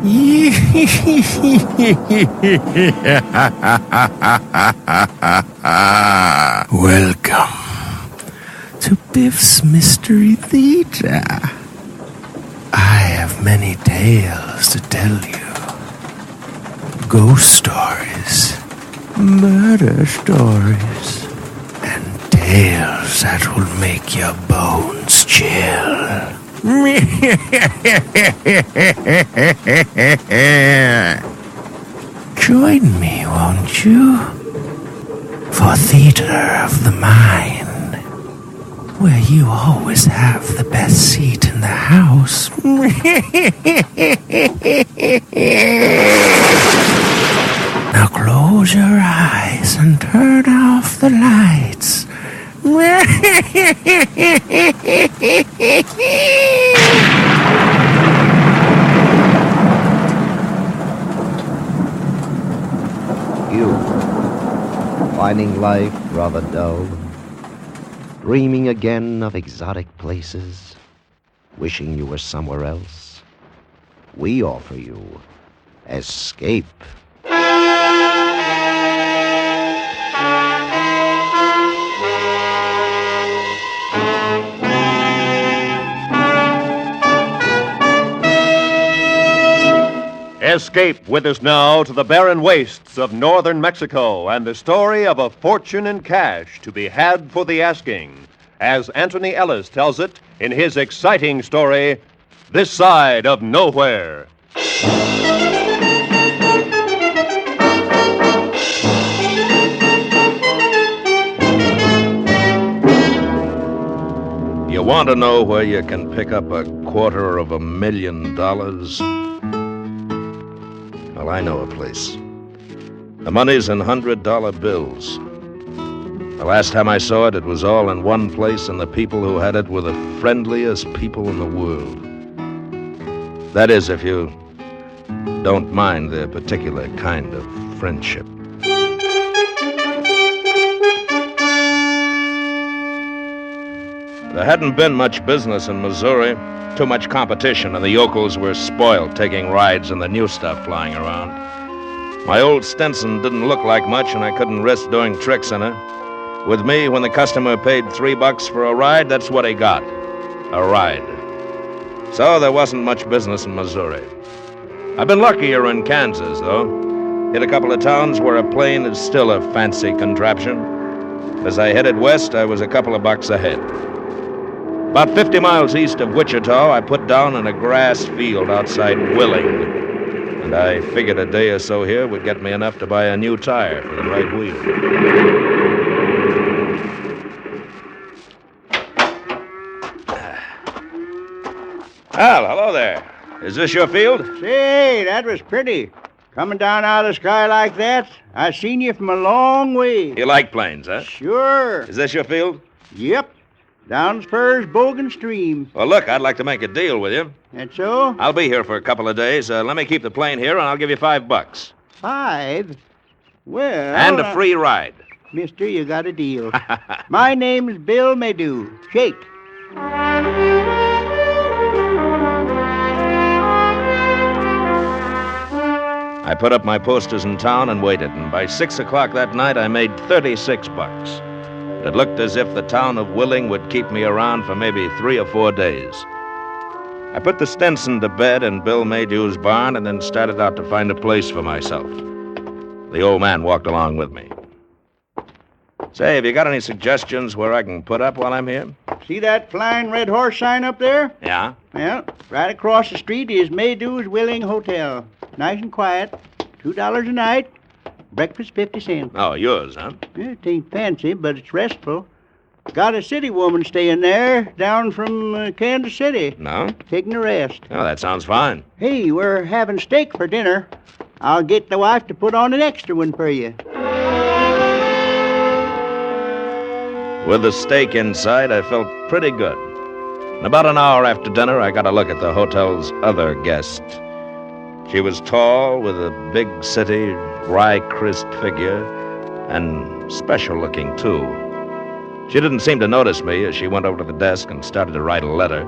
Welcome to Biff's Mystery Theater. I have many tales to tell you. Ghost stories, murder stories, and tales that will make your bones chill. Join me, won't you? For Theater of the Mind, where you always have the best seat in the house. Now close your eyes and turn off the lights. You, finding life rather dull, dreaming again of exotic places, wishing you were somewhere else, we offer you escape. Escape with us now to the barren wastes of northern Mexico and the story of a fortune in cash to be had for the asking, as Anthony Ellis tells it in his exciting story, This Side of Nowhere. You want to know where you can pick up $250,000? Well, I know a place. The money's in $100 bills. The last time I saw it, it was all in one place, and the people who had it were the friendliest people in the world. That is, if you don't mind their particular kind of friendship. There hadn't been much business in Missouri. Too much competition, and the yokels were spoiled taking rides in the new stuff flying around. My old Stinson didn't look like much, and I couldn't risk doing tricks in her. With me, when the customer paid $3 for a ride, that's what he got. A ride. So there wasn't much business in Missouri. I've been luckier in Kansas, though. Hit a couple of towns where a plane is still a fancy contraption. As I headed west, I was a couple of bucks ahead. About 50 miles east of Wichita, I put down in a grass field outside Willing. And I figured a day or so here would get me enough to buy a new tire for the right wheel. Al, hello there. Is this your field? Say, that was pretty. Coming down out of the sky like that, I seen you from a long way. You like planes, huh? Sure. Is this your field? Yep. Down Spur's Bogan Stream. Well, look, I'd like to make a deal with you. That so? I'll be here for a couple of days. Let me keep the plane here, and I'll give you $5. 5? Well... And a free ride. Mister, you got a deal. My name's Bill Maydew. Shake. I put up my posters in town and waited, and by 6 o'clock that night, I made $36. It looked as if the town of Willing would keep me around for maybe 3 or 4 days. I put the Stinson to bed in Bill Maydew's barn and then started out to find a place for myself. The old man walked along with me. Say, have you got any suggestions where I can put up while I'm here? See that flying red horse sign up there? Yeah? Well, right across the street is Maydew's Willing Hotel. Nice and quiet. $2 a night. Breakfast 50 cents. Oh, yours, huh? Yeah, it ain't fancy, but it's restful. Got a city woman staying there, down from Kansas City. No? Taking a rest. Oh, that sounds fine. Hey, we're having steak for dinner. I'll get the wife to put on an extra one for you. With the steak inside, I felt pretty good. And about an hour after dinner, I got a look at the hotel's other guest. She was tall, with a big city, rye-crisped figure, and special-looking, too. She didn't seem to notice me as she went over to the desk and started to write a letter.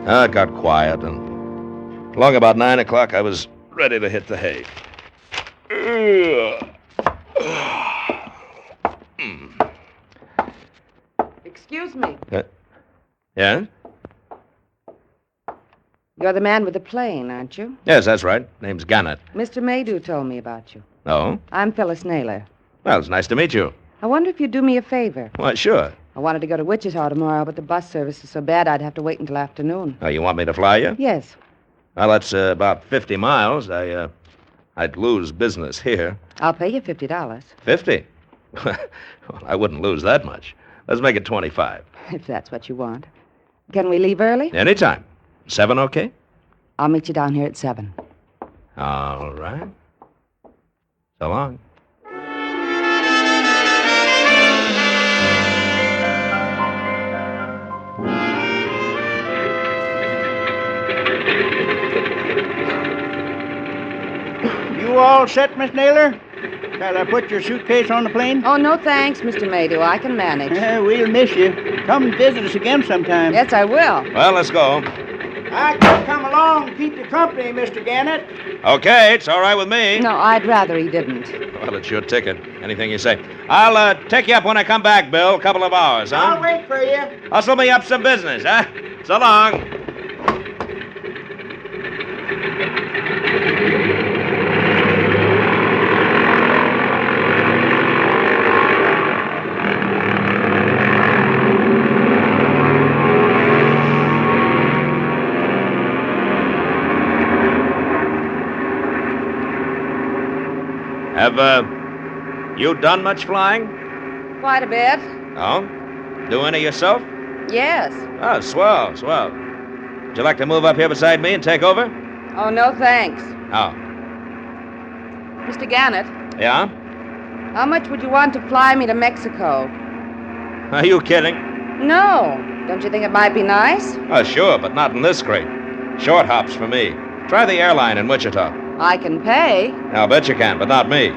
It got quiet, and Along about 9 o'clock, I was ready to hit the hay. Excuse me. Yeah? You're the man with the plane, aren't you? Yes, that's right. Name's Gannett. Mr. Maydew told me about you. Oh? I'm Phyllis Naylor. Well, it's nice to meet you. I wonder if you'd do me a favor. Why, sure. I wanted to go to Wichita tomorrow, but the bus service is so bad I'd have to wait until afternoon. Oh, you want me to fly you? Yes. Well, that's about 50 miles. I'd lose business here. I'll pay you $50. 50? Well, I wouldn't lose that much. Let's make it 25. If that's what you want. Can we leave early? Anytime. 7, okay? I'll meet you down here at 7. All right. So long. You all set, Miss Naylor? Shall I put your suitcase on the plane? Oh, no thanks, Mr. Maydew. I can manage. We'll miss you. Come and visit us again sometime. Yes, I will. Well, let's go. I can come along and keep you company, Mr. Gannett. Okay, it's all right with me. No, I'd rather he didn't. Well, it's your ticket. Anything you say. I'll take you up when I come back, Bill. A couple of hours, huh? I'll wait for you. Hustle me up some business, huh? So long. Have you done much flying? Quite a bit. Oh? Do any yourself? Yes. Oh, swell, swell. Would you like to move up here beside me and take over? Oh, no thanks. Oh. Mr. Gannett, Yeah? how much would you want to fly me to Mexico? Are you kidding? No. Don't you think it might be nice? Oh, sure, but not in this crate. Short hops for me. Try the airline in Wichita. I can pay. I'll bet you can, but not me.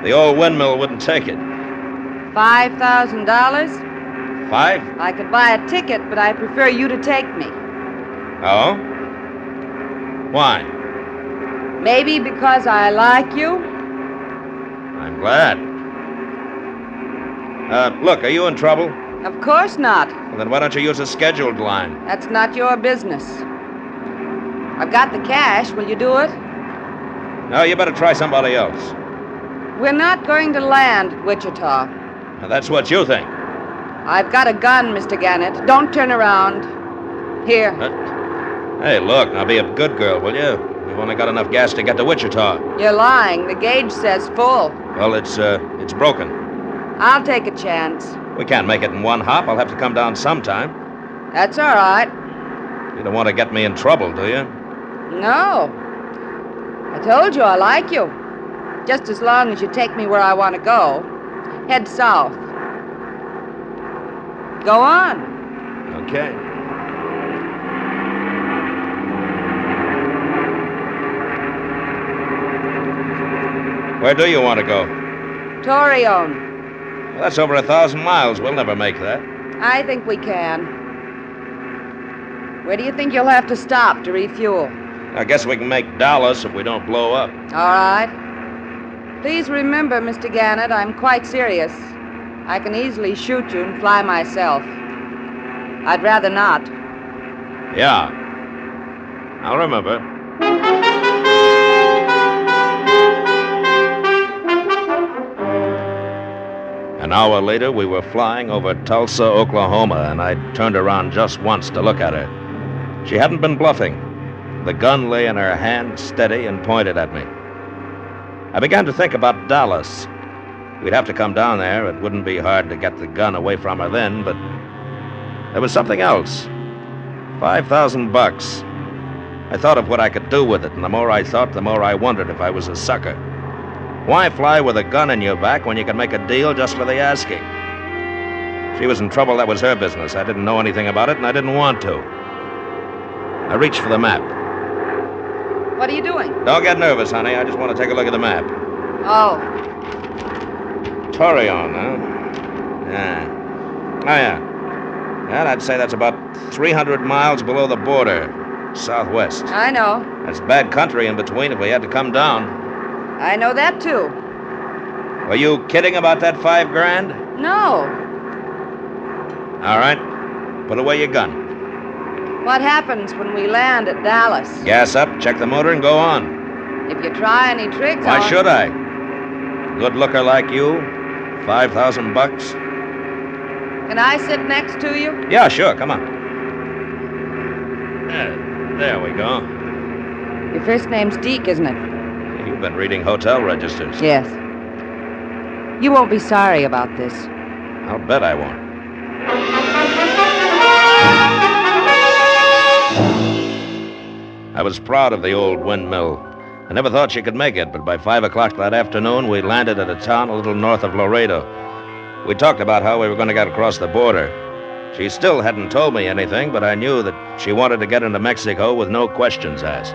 The old windmill wouldn't take it. $5,000? 5? I could buy a ticket, but I prefer you to take me. Oh? Why? Maybe because I like you? I'm glad. Look, are you in trouble? Of course not. Well, then why don't you use a scheduled line? That's not your business. I've got the cash. Will you do it? No, you better try somebody else. We're not going to land at Wichita. Now, that's what you think. I've got a gun, Mr. Gannett. Don't turn around. Here. Hey, look, now be a good girl, will you? We've only got enough gas to get to Wichita. You're lying. The gauge says full. Well, it's broken. I'll take a chance. We can't make it in one hop. I'll have to come down sometime. That's all right. You don't want to get me in trouble, do you? No. I told you I like you. Just as long as you take me where I want to go. Head south. Go on. Okay. Where do you want to go? Torreon. Well, that's over 1,000 miles. We'll never make that. I think we can. Where do you think you'll have to stop to refuel? I guess we can make Dallas if we don't blow up. All right. Please remember, Mr. Gannett, I'm quite serious. I can easily shoot you and fly myself. I'd rather not. Yeah. I'll remember. An hour later, we were flying over Tulsa, Oklahoma, and I turned around just once to look at her. She hadn't been bluffing. The gun lay in her hand, steady and pointed at me. I began to think about Dallas. We'd have to come down there. It wouldn't be hard to get the gun away from her then, but there was something else. $5,000. I thought of what I could do with it, and the more I thought, the more I wondered if I was a sucker. Why fly with a gun in your back when you can make a deal just for the asking? If she was in trouble, that was her business. I didn't know anything about it, and I didn't want to. I reached for the map. What are you doing? Don't get nervous, honey. I just want to take a look at the map. Oh. Torreon, huh? Yeah. Oh, yeah. Yeah, I'd say that's about 300 miles below the border, southwest. I know. That's bad country in between if we had to come down. I know that, too. Were you kidding about that $5,000? No. All right. Put away your gun. What happens when we land at Dallas? Gas up, check the motor, and go on. If you try any tricks, Why I'll... should I? Good looker like you, $5,000. Can I sit next to you? Yeah, sure. Come on. There we go. Your first name's Deke, isn't it? You've been reading hotel registers. Yes. You won't be sorry about this. I'll bet I won't. I was proud of the old windmill. I never thought she could make it, but by 5 o'clock that afternoon, we landed at a town a little north of Laredo. We talked about how we were going to get across the border. She still hadn't told me anything, but I knew that she wanted to get into Mexico with no questions asked.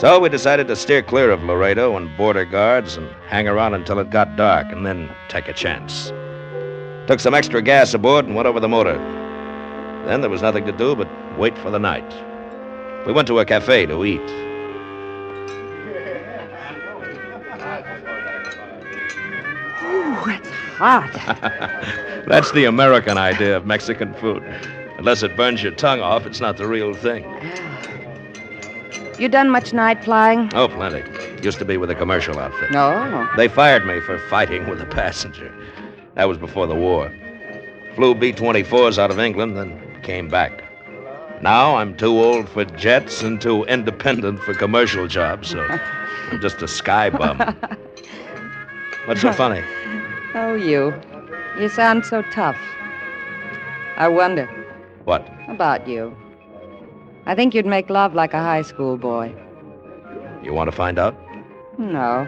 So we decided to steer clear of Laredo and border guards and hang around until it got dark and then take a chance. Took some extra gas aboard and went over the motor. Then there was nothing to do but wait for the night. We went to a cafe to eat. Ooh, it's hot. That's the American idea of Mexican food. Unless it burns your tongue off, it's not the real thing. You done much night flying? Oh, plenty. Used to be with a commercial outfit. No. They fired me for fighting with a passenger. That was before the war. Flew B-24s out of England, then came back. Now I'm too old for jets and too independent for commercial jobs, so I'm just a sky bum. What's so funny? Oh, you. You sound so tough. I wonder. What? About you. I think you'd make love like a high school boy. You want to find out? No.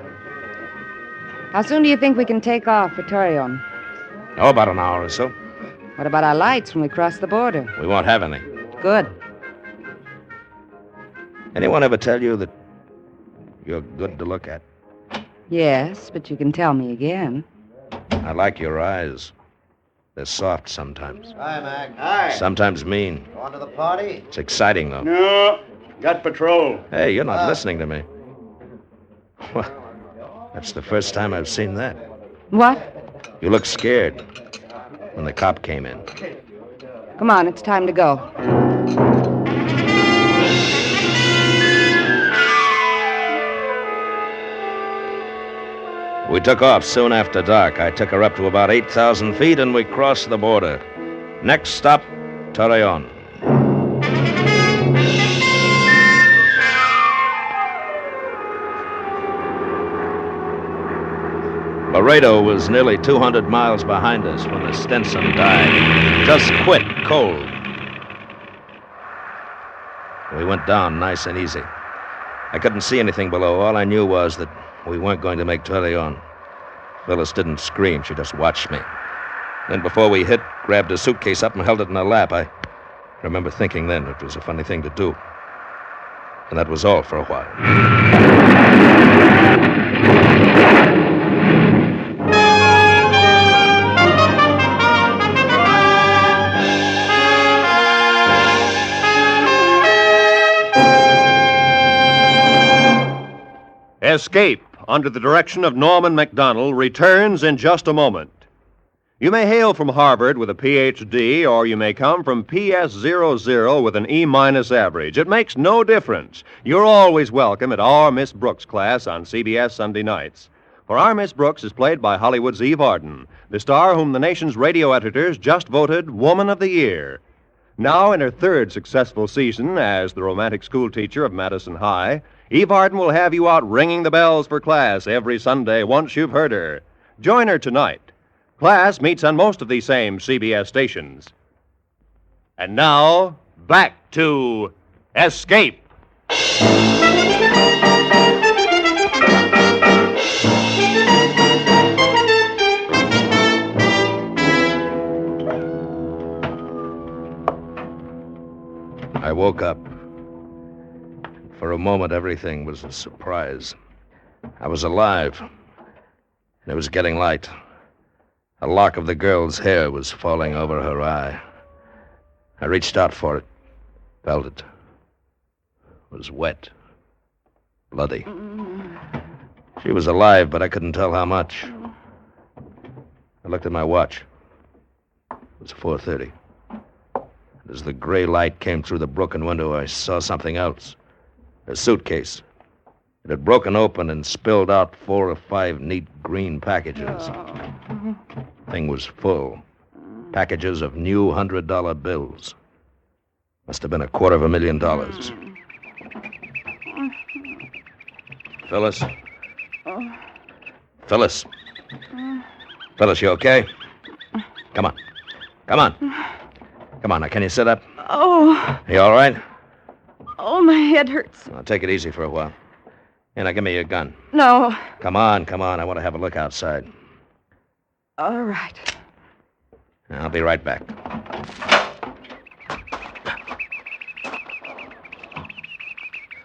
How soon do you think we can take off for Torreon? Oh, about an hour or so. What about our lights when we cross the border? We won't have any. Good. Anyone ever tell you that you're good to look at? Yes, but you can tell me again. I like your eyes. They're soft sometimes. Hi, Mac. Hi. Sometimes mean. Going to the party? It's exciting, though. No, got patrol. Hey, you're not listening to me. Well, that's the first time I've seen that. What? You looked scared when the cop came in. Come on, it's time to go. We took off soon after dark. I took her up to about 8,000 feet, and we crossed the border. Next stop, Torreon. Laredo was nearly 200 miles behind us when the Stinson died. Just quit, cold. We went down nice and easy. I couldn't see anything below. All I knew was that we weren't going to make Torreon. Phyllis didn't scream. She just watched me. Then before we hit, grabbed a suitcase up and held it in her lap. I remember thinking then it was a funny thing to do. And that was all for a while. Escape, under the direction of Norman MacDonald, returns in just a moment. You may hail from Harvard with a Ph.D., or you may come from PS00 with an E- average. It makes no difference. You're always welcome at Our Miss Brooks class on CBS Sunday nights. For Our Miss Brooks is played by Hollywood's Eve Arden, the star whom the nation's radio editors just voted Woman of the Year. Now in her third successful season as the romantic schoolteacher of Madison High, Eve Arden will have you out ringing the bells for class every Sunday once you've heard her. Join her tonight. Class meets on most of these same CBS stations. And now, back to Escape. I woke up. For a moment, everything was a surprise. I was alive. It was getting light. A lock of the girl's hair was falling over her eye. I reached out for it, felt it. It was wet. bloody. She was alive, but I couldn't tell how much. I looked at my watch. It was 4:30. As the gray light came through the broken window, I saw something else. A suitcase. It had broken open and spilled out 4 or 5 neat green packages. Thing was full. Packages of new $100 bills. Must have been $250,000. Phyllis? Phyllis? Phyllis, you okay? Come on. Come on. Come on, now, can you sit up? Oh. You all right? Oh, my head hurts. Well, take it easy for a while. Here, now, give me your gun. No. Come on, come on. I want to have a look outside. All right. I'll be right back.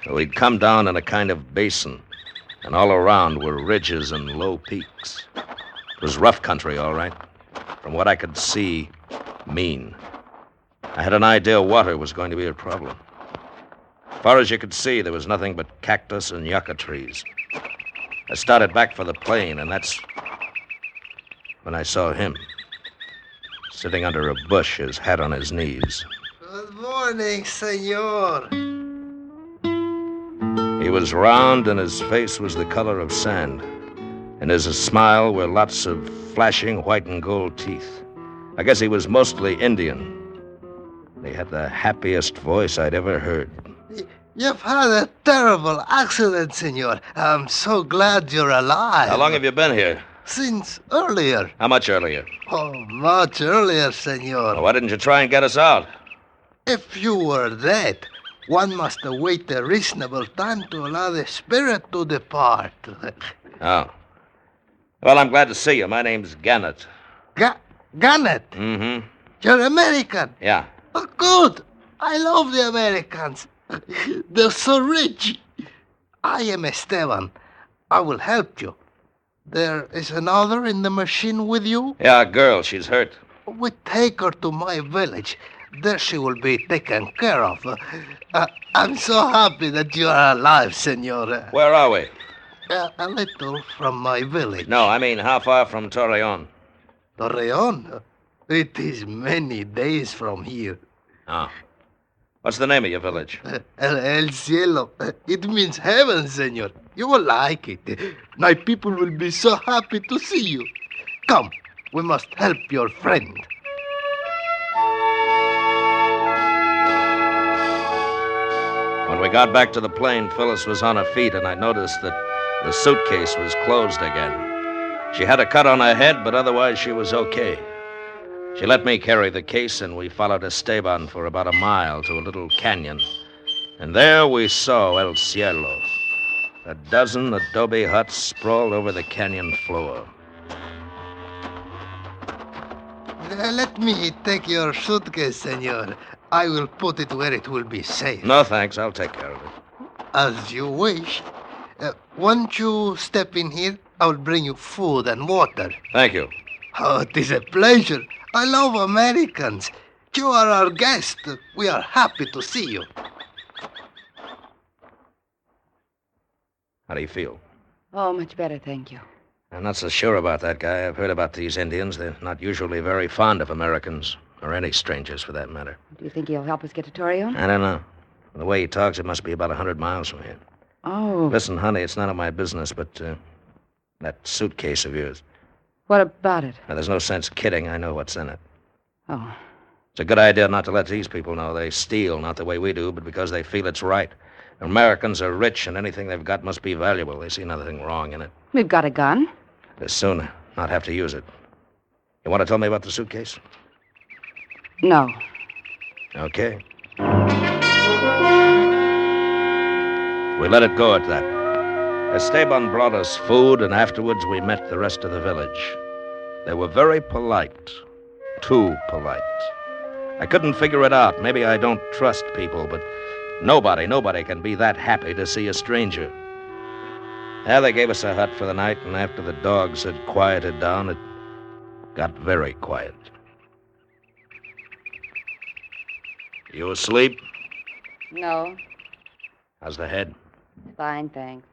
So we'd come down in a kind of basin, and all around were ridges and low peaks. It was rough country, all right. From what I could see, mean. I had an idea water was going to be a problem. As far as you could see, there was nothing but cactus and yucca trees. I started back for the plane, and that's when I saw him, sitting under a bush, his hat on his knees. Good morning, senor. He was round, and his face was the color of sand. In his smile were lots of flashing white and gold teeth. I guess he was mostly Indian. He had the happiest voice I'd ever heard. You've had a terrible accident, senor. I'm so glad you're alive. How long have you been here? Since earlier. How much earlier? Oh, much earlier, senor. Why didn't you try and get us out? If you were dead, one must await a reasonable time to allow the spirit to depart. Oh. Well, I'm glad to see you. My name's Gannett. Gannett? Mm-hmm. You're American? Yeah. Oh, good. I love the Americans. They're so rich. I am Esteban. I will help you. There is another in the machine with you? Yeah, a girl. She's hurt. We take her to my village. There she will be taken care of. I'm so happy that you are alive, senor. Where are we? A little from my village. No, I mean, how far from Torreon? Torreon? It is many days from here. Oh. What's the name of your village? El Cielo. It means heaven, senor. You will like it. My people will be so happy to see you. Come, we must help your friend. When we got back to the plane, Phyllis was on her feet, and I noticed that the suitcase was closed again. She had a cut on her head, but otherwise she was okay. She let me carry the case, and we followed Esteban for about a mile to a little canyon. And there we saw El Cielo. A dozen adobe huts sprawled over the canyon floor. Let me take your suitcase, senor. I will put it where it will be safe. No, thanks. I'll take care of it. As you wish. Once you step in here, I will bring you food and water. Thank you. Oh, it is a pleasure. I love Americans. You are our guest. We are happy to see you. How do you feel? Oh, much better, thank you. I'm not so sure about that guy. I've heard about these Indians. They're not usually very fond of Americans, or any strangers for that matter. Do you think he'll help us get to Torreon? I don't know. From the way he talks, it must be about 100 miles from here. Oh. Listen, honey, it's none of my business, but that suitcase of yours. What about it? Now, there's no sense kidding. I know what's in it. Oh. It's a good idea not to let these people know. They steal, not the way we do, but because they feel it's right. Americans are rich, and anything they've got must be valuable. They see nothing wrong in it. We've got a gun. They'll soon not have to use it. You want to tell me about the suitcase? No. Okay. We let it go at that. Esteban brought us food, and afterwards we met the rest of the village. They were very polite. Too polite. I couldn't figure it out. Maybe I don't trust people, but nobody can be that happy to see a stranger. Yeah, they gave us a hut for the night, and after the dogs had quieted down, it got very quiet. You asleep? No. How's the head? Fine, thanks.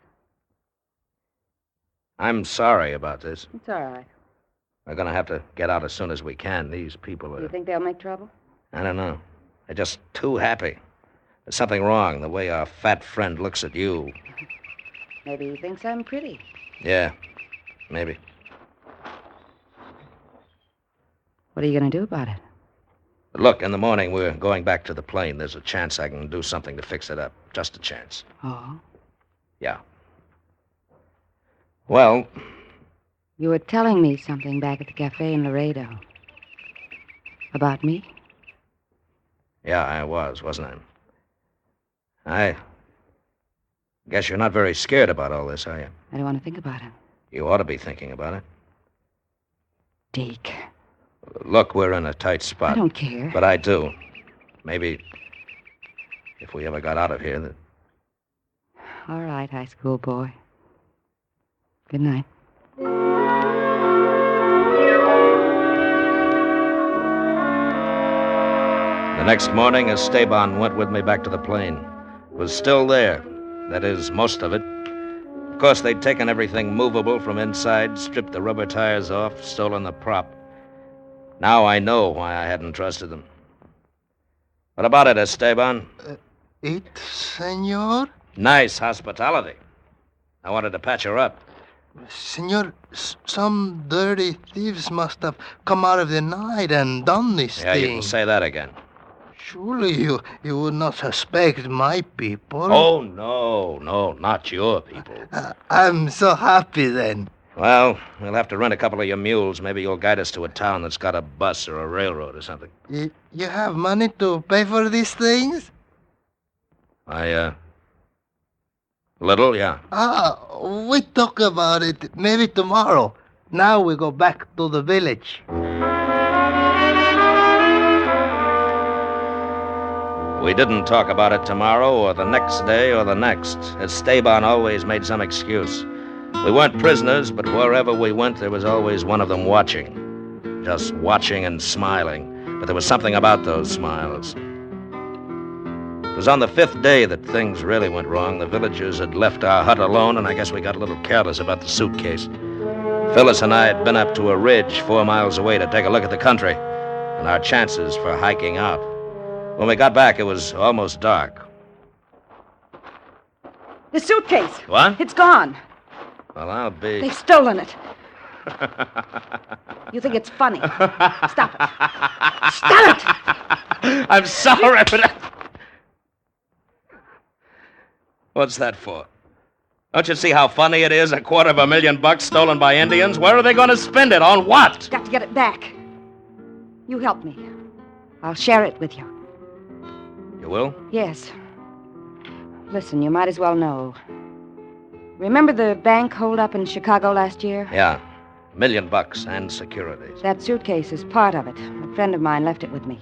I'm sorry about this. It's all right. We're going to have to get out as soon as we can. These people Do you are... think they'll make trouble? I don't know. They're just too happy. There's something wrong, the way our fat friend looks at you. Maybe he thinks I'm pretty. Yeah, maybe. What are you going to do about it? Look, in the morning, we're going back to the plane. There's a chance I can do something to fix it up. Just a chance. Oh? Yeah. Well, You were telling me something back at the cafe in Laredo. About me? yeah, I was, wasn't I? I guess you're not very scared about all this, are you? I don't want to think about it. You ought to be thinking about it. Deke. Look, we're in a tight spot. I don't care. But I do. Maybe if we ever got out of here, that... All right, high school boy. Good night. The next morning, Esteban went with me back to the plane. It was still there. That is, most of it. Of course, they'd taken everything movable from inside, stripped the rubber tires off, stolen the prop. Now I know why I hadn't trusted them. What about it, Esteban? Senor? Nice hospitality. I wanted to patch her up. Senor, some dirty thieves must have come out of the night and done this Yeah, thing. you can say that again. Surely you would not suspect my people. Oh, no, not your people. I'm so happy then. Well, we'll have to rent a couple of your mules. Maybe you'll guide us to a town that's got a bus or a railroad or something. You have money to pay for these things? Little, yeah. We talk about it maybe tomorrow. Now we go back to the village. We didn't talk about it tomorrow or the next day or the next. Esteban always made some excuse. We weren't prisoners, but wherever we went, there was always one of them watching. Just watching and smiling. But there was something about those smiles. It was on the 5th day that things really went wrong. The villagers had left our hut alone, and I guess we got a little careless about the suitcase. Phyllis and I had been up to a ridge 4 miles away to take a look at the country and our chances for hiking out. When we got back, it was almost dark. The suitcase. What? It's gone. Well, I'll be... They've stolen it. You think it's funny? Stop it. Stop it! I'm sorry, but... What's that for? Don't you see how funny it is? $250,000 stolen by Indians? Where are they going to spend it? On what? Got to get it back. You help me. I'll share it with you. You will? Yes. Listen, you might as well know. Remember the bank holdup in Chicago last year? Yeah. $1 million and securities. That suitcase is part of it. A friend of mine left it with me.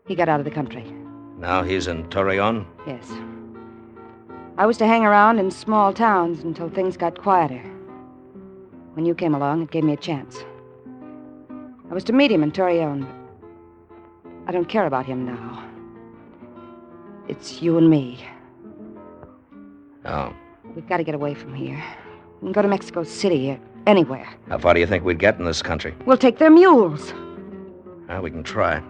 He got out of the country. Now he's in Torreon? Yes. I was to hang around in small towns until things got quieter. When you came along, it gave me a chance. I was to meet him in Torreon. I don't care about him now. It's you and me. Oh. We've got to get away from here. We can go to Mexico City or anywhere. How far do you think we'd get in this country? We'll take their mules. Well, we can try.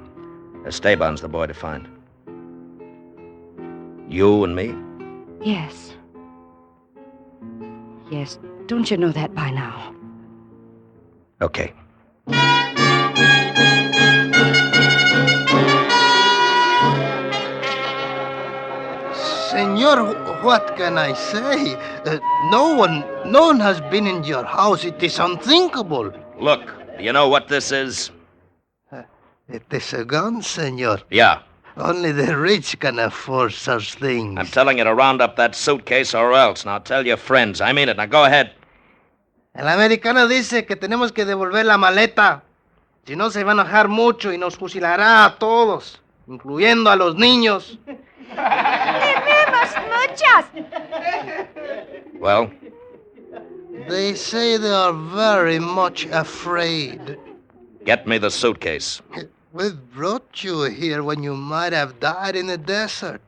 Esteban's the boy to find. You and me? Yes. Yes, don't you know that by now? Okay. Senor, what can I say? No one has been in your house. It is unthinkable. Look, do you know what this is? It is a gun, senor. Yeah. Only the rich can afford such things. I'm telling you to round up that suitcase or else. Now tell your friends. I mean it. Now go ahead. El americano dice que tenemos que devolver la maleta. Si no, se va a enojar mucho y nos fusilará a todos, incluyendo a los niños. ¡Tenemos muchas! Well? They say they are very much afraid. Get me the suitcase. We brought you here when you might have died in the desert.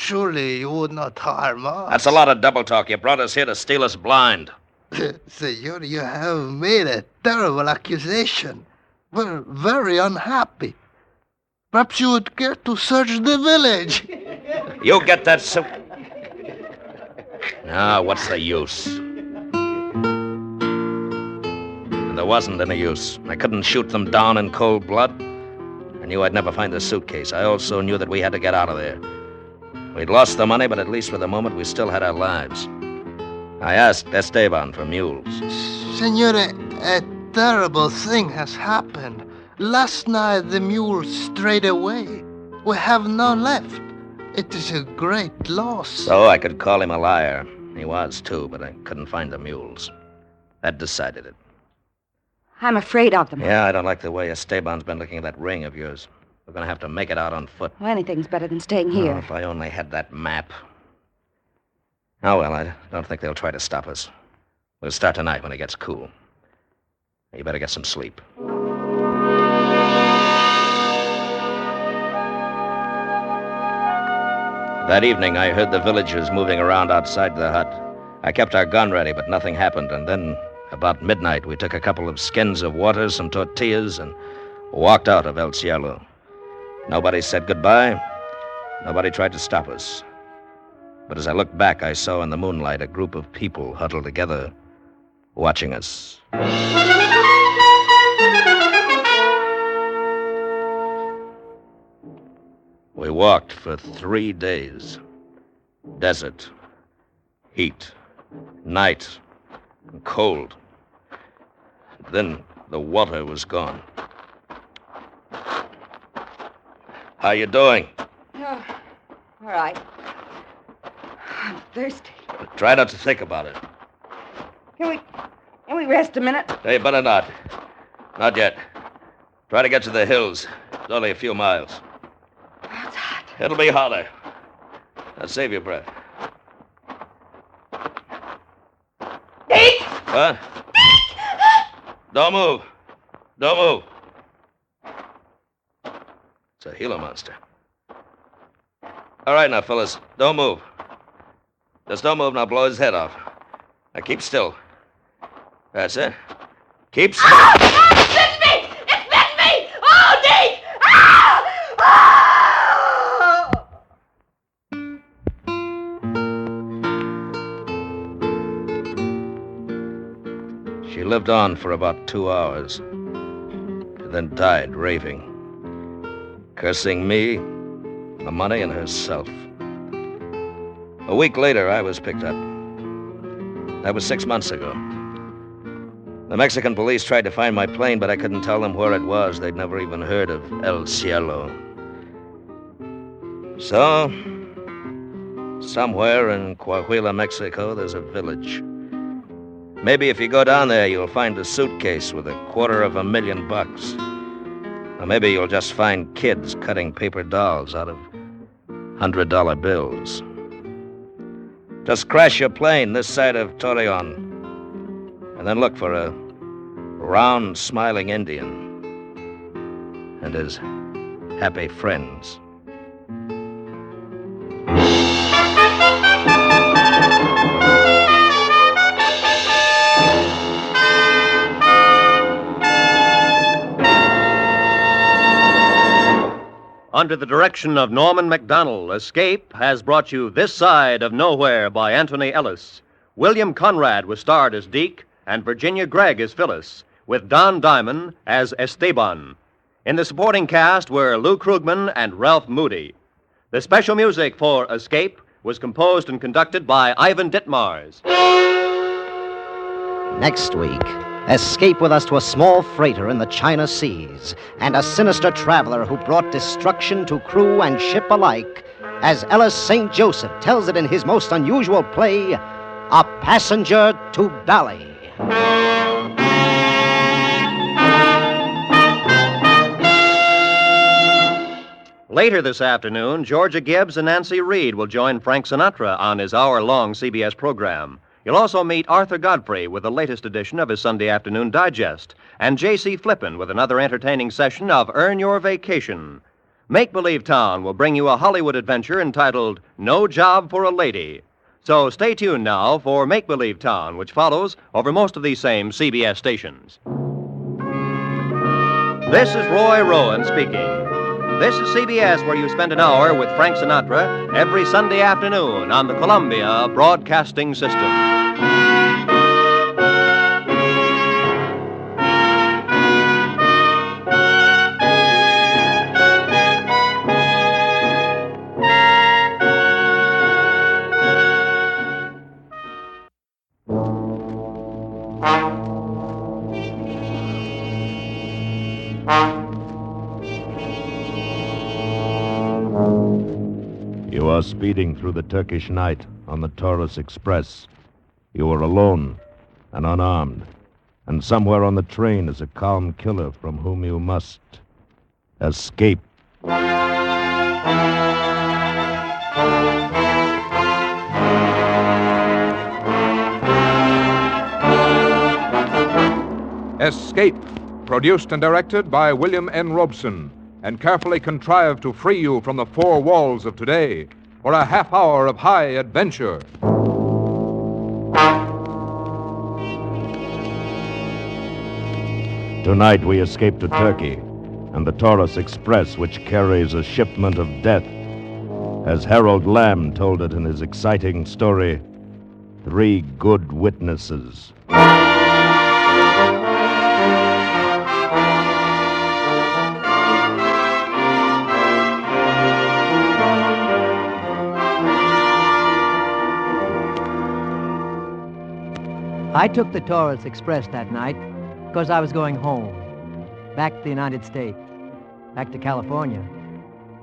Surely you would not harm us. That's a lot of double talk. You brought us here to steal us blind. Senor, you have made a terrible accusation. We're very unhappy. Perhaps you would care to search the village. You get that suit. Now, what's the use? There wasn't any use. I couldn't shoot them down in cold blood. I knew I'd never find the suitcase. I also knew that we had to get out of there. We'd lost the money, but at least for the moment we still had our lives. I asked Esteban for mules. Senor, a terrible thing has happened. Last night the mules strayed away. We have none left. It is a great loss. So I could call him a liar. He was, too, but I couldn't find the mules. That decided it. I'm afraid of them. Yeah, I don't like the way Esteban's been looking at that ring of yours. We're going to have to make it out on foot. Well, anything's better than staying here. Oh, if I only had that map. Oh, well, I don't think they'll try to stop us. We'll start tonight when it gets cool. You better get some sleep. That evening, I heard the villagers moving around outside the hut. I kept our gun ready, but nothing happened, and then about midnight, we took a couple of skins of water, some tortillas, and walked out of El Cielo. Nobody said goodbye. Nobody tried to stop us. But as I looked back, I saw in the moonlight a group of people huddled together, watching us. We walked for 3 days. Desert, heat, night, and cold. Then the water was gone. How you doing? Oh, all right. I'm thirsty. But try not to think about it. Can we rest a minute? Hey, better not. Not yet. Try to get to the hills. It's only a few miles. Oh, it's hot. It'll be hotter. Now save your breath. Deke! What? Don't move. Don't move. It's a Gila monster. All right now, fellas. Don't move. Just don't move and I'll blow his head off. Now keep still. That's it. Keep still. Ah! Ah! It bit me! It bit me! Oh, Deke! Ah! Ah! She lived on for about 2 hours, and then died raving, cursing me, the money, and herself. A week later, I was picked up. That was 6 months ago. The Mexican police tried to find my plane, but I couldn't tell them where it was. They'd never even heard of El Cielo. So, somewhere in Coahuila, Mexico, there's a village. Maybe if you go down there, you'll find a suitcase with $250,000. Or maybe you'll just find kids cutting paper dolls out of $100 bills. Just crash your plane this side of Torreon, and then look for a round, smiling Indian and his happy friends. Under the direction of Norman MacDonald, Escape has brought you This Side of Nowhere by Anthony Ellis. William Conrad was starred as Deke, and Virginia Gregg as Phyllis, with Don Diamond as Esteban. In the supporting cast were Lou Krugman and Ralph Moody. The special music for Escape was composed and conducted by Ivan Ditmars. Next week, escape with us to a small freighter in the China Seas and a sinister traveler who brought destruction to crew and ship alike, as Ellis St. Joseph tells it in his most unusual play, A Passenger to Bali. Later this afternoon, Georgia Gibbs and Nancy Reed will join Frank Sinatra on his hour-long CBS program. You'll also meet Arthur Godfrey with the latest edition of his Sunday Afternoon Digest, and J.C. Flippin with another entertaining session of Earn Your Vacation. Make Believe Town will bring you a Hollywood adventure entitled No Job for a Lady. So stay tuned now for Make Believe Town, which follows over most of these same CBS stations. This is Roy Rowan speaking. This is CBS, where you spend an hour with Frank Sinatra every Sunday afternoon on the Columbia Broadcasting System. You are speeding through the Turkish night on the Taurus Express. You are alone and unarmed, and somewhere on the train is a calm killer from whom you must escape. Escape, produced and directed by William N. Robeson, and carefully contrived to free you from the four walls of today for a half hour of high adventure. Tonight we escape to Turkey and the Taurus Express, which carries a shipment of death. As Harold Lamb told it in his exciting story, 3 Good Witnesses. I took the Taurus Express that night because I was going home, back to the United States, back to California,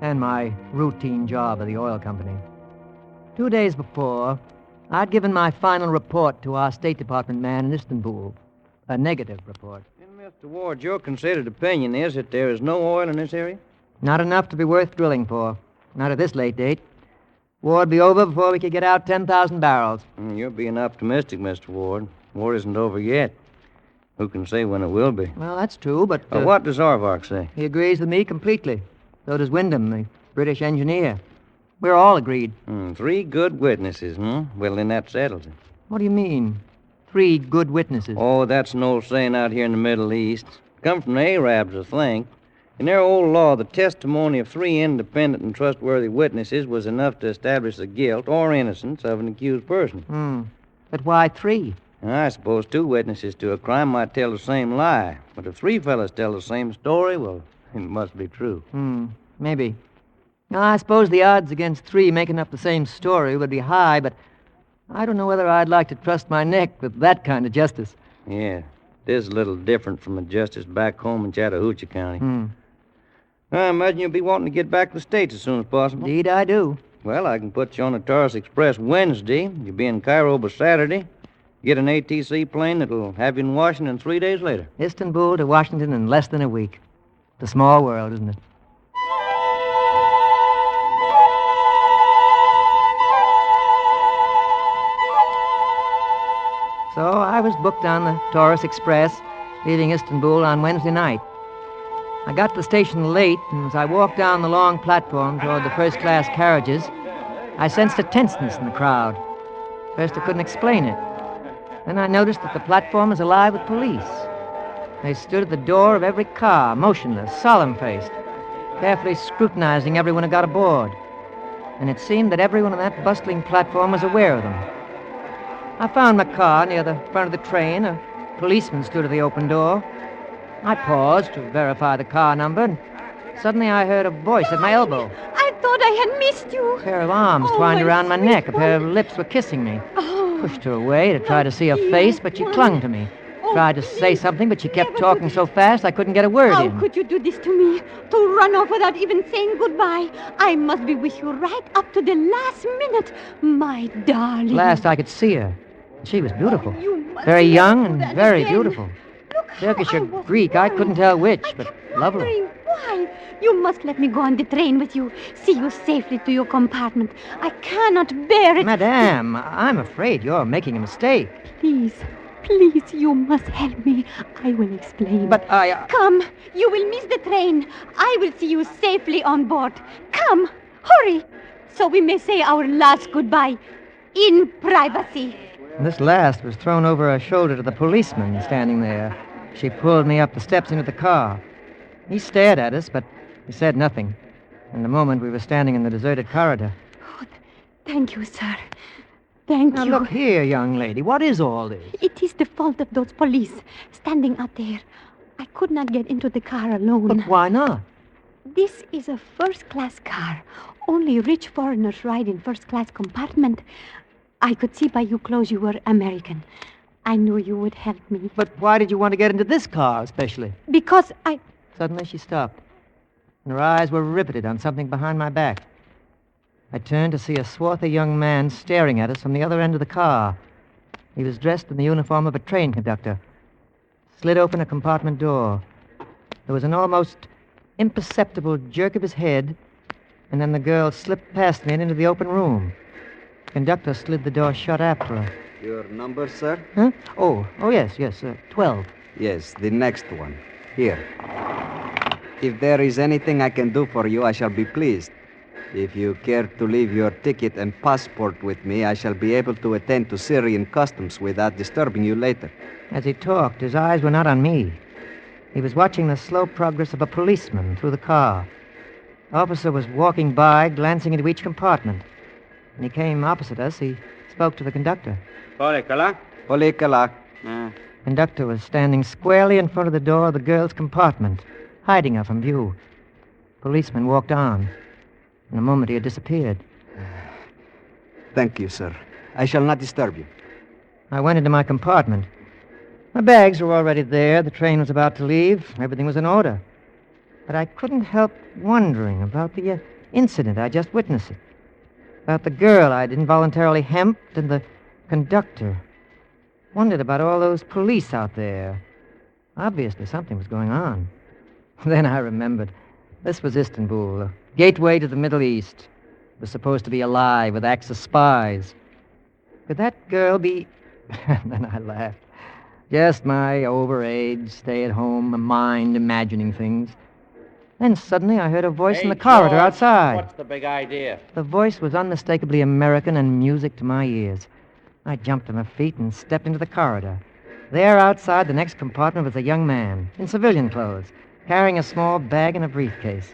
and my routine job at the oil company. 2 days before, I'd given my final report to our State Department man in Istanbul, a negative report. And Mr. Ward, your considered opinion is that there is no oil in this area? Not enough to be worth drilling for, not at this late date. War'd be over before we could get out 10,000 barrels. You're being optimistic, Mr. Ward. War isn't over yet. Who can say when it will be? Well, that's true, but... What does Arvark say? He agrees with me completely. So does Wyndham, the British engineer. We're all agreed. 3 good witnesses, Well, then that settles it. What do you mean, 3 good witnesses? Oh, that's an old saying out here in the Middle East. Come from the Arabs, I think. In their old law, the testimony of 3 independent and trustworthy witnesses was enough to establish the guilt or innocence of an accused person. But why 3? I suppose 2 witnesses to a crime might tell the same lie. But if 3 fellas tell the same story, well, it must be true. Maybe. Now, I suppose the odds against 3 making up the same story would be high, but I don't know whether I'd like to trust my neck with that kind of justice. Yeah, it is a little different from a justice back home in Chattahoochee County. I imagine you'll be wanting to get back to the States as soon as possible. Indeed, I do. Well, I can put you on the Taurus Express Wednesday. You'll be in Cairo by Saturday. Get an ATC plane that'll have you in Washington 3 days later. Istanbul to Washington in less than a week. It's a small world, isn't it? So I was booked on the Taurus Express, leaving Istanbul on Wednesday night. I got to the station late, and as I walked down the long platform toward the first-class carriages, I sensed a tenseness in the crowd. First, I couldn't explain it. Then I noticed that the platform was alive with police. They stood at the door of every car, motionless, solemn-faced, carefully scrutinizing everyone who got aboard. And it seemed that everyone on that bustling platform was aware of them. I found my car near the front of the train. A policeman stood at the open door. I paused to verify the car number, and suddenly I heard a voice at my elbow. I thought I had missed you. A pair of arms twined around my neck. A pair of lips were kissing me. Pushed her away to try to see her face, but she clung to me. Tried to say something, but she kept talking so fast I couldn't get a word in. How could you do this to me? To run off without even saying goodbye? I must be with you right up to the last minute, my darling. Last I could see her. She was beautiful. Very young and very beautiful. Turkish or Greek, I couldn't tell which, but lovely. Why? You must let me go on the train with you. See you safely to your compartment. I cannot bear it. Madame, I'm afraid you're making a mistake. Please, Please, you must help me. I will explain. But Come, you will miss the train. I will see you safely on board. Come, hurry, so we may say our last goodbye in privacy. This last was thrown over her shoulder to the policeman standing there. She pulled me up the steps into the car. He stared at us, but he said nothing. In a moment, we were standing in the deserted corridor. Oh, thank you, sir. Thank Now, you. look here, young lady. What is all this? It is the fault of those police standing out there. I could not get into the car alone. But why not? This is a first-class car. Only rich foreigners ride in first-class compartment. I could see by your clothes you were American. I knew you would help me. But why did you want to get into this car, especially? Because I... Suddenly she stopped, and her eyes were riveted on something behind my back. I turned to see a swarthy young man staring at us from the other end of the car. He was dressed in the uniform of a train conductor. Slid open a compartment door. There was an almost imperceptible jerk of his head, and then the girl slipped past me and into the open room. The conductor slid the door shut after her. Your number, sir? Huh? Oh, yes, 12. Yes, the next one. Here. If there is anything I can do for you, I shall be pleased. If you care to leave your ticket and passport with me, I shall be able to attend to Syrian customs without disturbing you later. As he talked, his eyes were not on me. He was watching the slow progress of a policeman through the car. The officer was walking by, glancing into each compartment. When he came opposite us, he spoke to the conductor. Polikala. Conductor was standing squarely in front of the door of the girl's compartment, hiding her from view. Policeman walked on. In a moment, he had disappeared. Thank you, sir. I shall not disturb you. I went into my compartment. My bags were already there. The train was about to leave. Everything was in order. But I couldn't help wondering about the incident I just witnessed. About the girl I'd involuntarily hemped and the conductor. Wondered about all those police out there. Obviously, something was going on. Then I remembered. This was Istanbul, a gateway to the Middle East. It was supposed to be alive with Axis spies. Could that girl be... Then I laughed. Just my overage, stay-at-home mind imagining things. Then suddenly I heard a voice in the corridor outside. What's the big idea? The voice was unmistakably American and music to my ears. I jumped to my feet and stepped into the corridor. There outside the next compartment was a young man, in civilian clothes, carrying a small bag and a briefcase.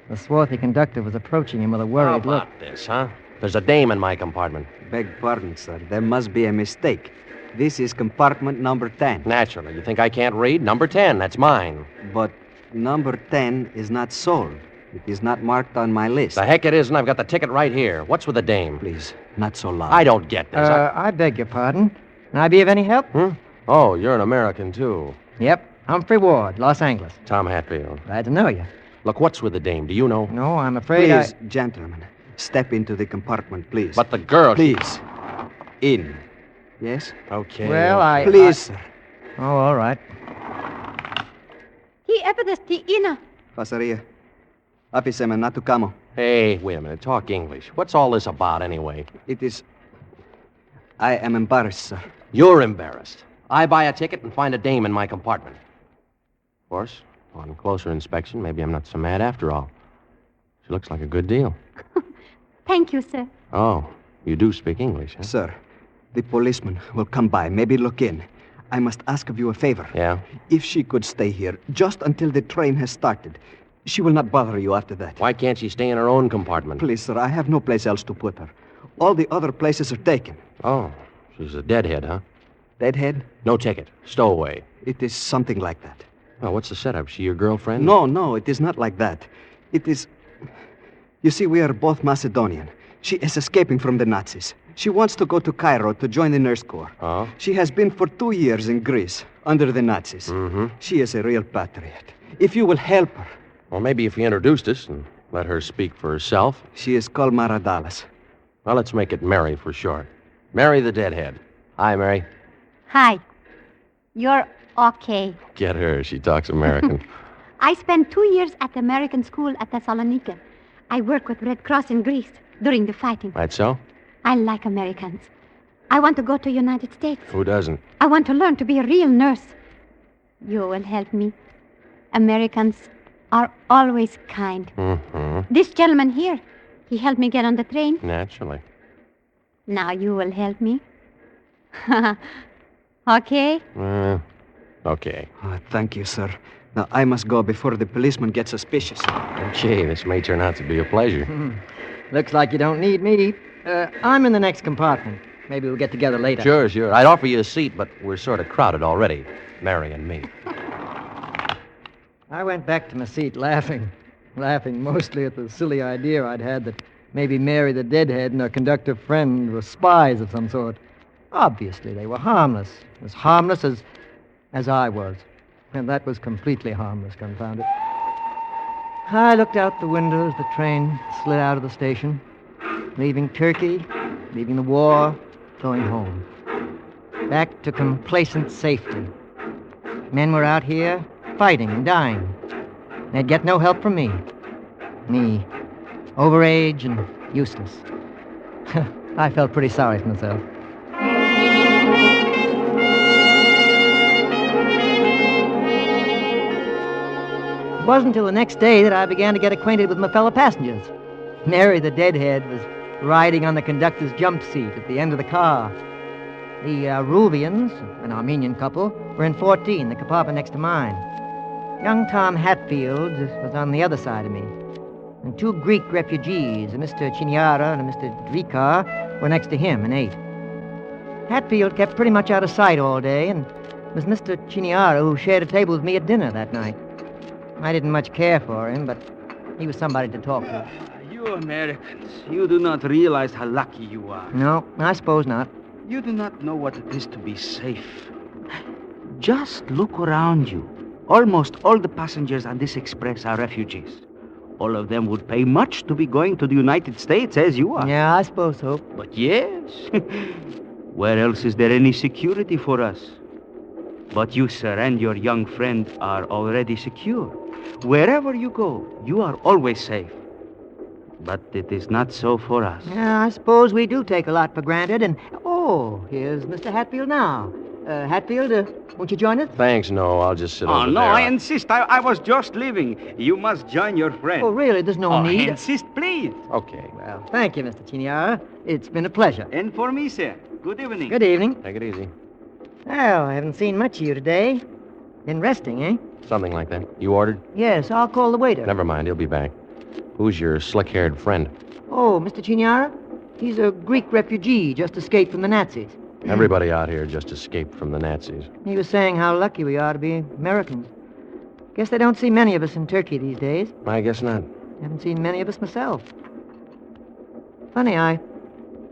The swarthy conductor was approaching him with a worried look. How about this, huh? There's a dame in my compartment. Beg pardon, sir. There must be a mistake. This is compartment number 10. Naturally. You think I can't read? Number 10, that's mine. But number 10 is not sold. It is not marked on my list. The heck it isn't. I've got the ticket right here. What's with the dame? Please, not so loud. I don't get this. I beg your pardon. Can I be of any help? Oh, you're an American, too. Yep. Humphrey Ward, Los Angeles. Tom Hatfield. Glad to know you. Look, what's with the dame? Do you know? No, I'm afraid Please, gentlemen, step into the compartment, please. But the girl... Please. In. Yes? Okay. Well, Please, sir. Oh, all right. He epidesti ina. Pasaria. Apiseme natu kamo. Hey, wait a minute. Talk English. What's all this about, anyway? It is... I am embarrassed, sir. You're embarrassed. I buy a ticket and find a dame in my compartment. Of course, on closer inspection, maybe I'm not so mad after all. She looks like a good deal. Thank you, sir. Oh, you do speak English, huh? Sir, the policeman will come by, maybe look in. I must ask of you a favor. Yeah? If she could stay here just until the train has started, she will not bother you after that. Why can't she stay in her own compartment? Please, sir, I have no place else to put her. All the other places are taken. Oh, she's a deadhead, huh? Deadhead? No ticket. Stowaway. It is something like that. Well, what's the setup? She your girlfriend? No, it is not like that. It is... You see, we are both Macedonian. She is escaping from the Nazis. She wants to go to Cairo to join the Nurse Corps. Oh? She has been for 2 years in Greece, under the Nazis. Mm-hmm. She is a real patriot. If you will help her... Well, maybe if you introduced us and let her speak for herself. She is called Maradalas. Well, let's make it Mary for short. Mary the Deadhead. Hi, Mary. Hi. You're okay. Get her. She talks American. I spent 2 years at the American school at Thessalonica. I work with Red Cross in Greece during the fighting. Right so? I like Americans. I want to go to United States. Who doesn't? I want to learn to be a real nurse. You will help me. Americans are always kind. Mm-hmm. This gentleman here, he helped me get on the train. Naturally. Now you will help me. Okay? Okay. Thank you, sir. Now, I must go before the policeman gets suspicious. Gee, this may turn out to be a pleasure. Looks like you don't need me. I'm in the next compartment. Maybe we'll get together later. Sure. I'd offer you a seat, but we're sort of crowded already. Mary and me. I went back to my seat laughing mostly at the silly idea I'd had that maybe Mary the Deadhead and her conductor friend were spies of some sort. Obviously, they were harmless. As harmless as I was. And that was completely harmless, confound it. I looked out the window as the train slid out of the station, leaving Turkey, leaving the war, going home. Back to complacent safety. Men were out here fighting and dying. They'd get no help from me. Me, overage and useless. I felt pretty sorry for myself. It wasn't until the next day that I began to get acquainted with my fellow passengers. Mary the Deadhead was riding on the conductor's jump seat at the end of the car. The Ruvians, an Armenian couple, were in 14, the compartment next to mine. Young Tom Hatfield was on the other side of me. And 2 Greek refugees, a Mr. Chiniara and a Mr. Drikar, were next to him in 8. Hatfield kept pretty much out of sight all day, and it was Mr. Chiniara who shared a table with me at dinner that night. I didn't much care for him, but he was somebody to talk to. You Americans, you do not realize how lucky you are. No, I suppose not. You do not know what it is to be safe. Just look around you. Almost all the passengers on this express are refugees. All of them would pay much to be going to the United States as you are. Yeah, I suppose so. But yes, where else is there any security for us? But you, sir, and your young friend are already secure. Wherever you go, you are always safe. But it is not so for us. Yeah, I suppose we do take a lot for granted, and... Oh, here's Mr. Hatfield now. Hatfield, won't you join us? Thanks, no. I'll just sit over no, there. I insist. I was just leaving. You must join your friend. Oh, really? There's no need? Insist, please. Okay. Well, thank you, Mr. Chiniara. It's been a pleasure. And for me, sir. Good evening. Good evening. Take it easy. Well, I haven't seen much of you today. Been resting, eh? Something like that. You ordered? Yes, I'll call the waiter. Never mind. He'll be back. Who's your slick-haired friend? Oh, Mr. Chiniara? He's a Greek refugee just escaped from the Nazis. Everybody out here just escaped from the Nazis. He was saying how lucky we are to be Americans. Guess they don't see many of us in Turkey these days. I guess not. Haven't seen many of us myself. Funny, I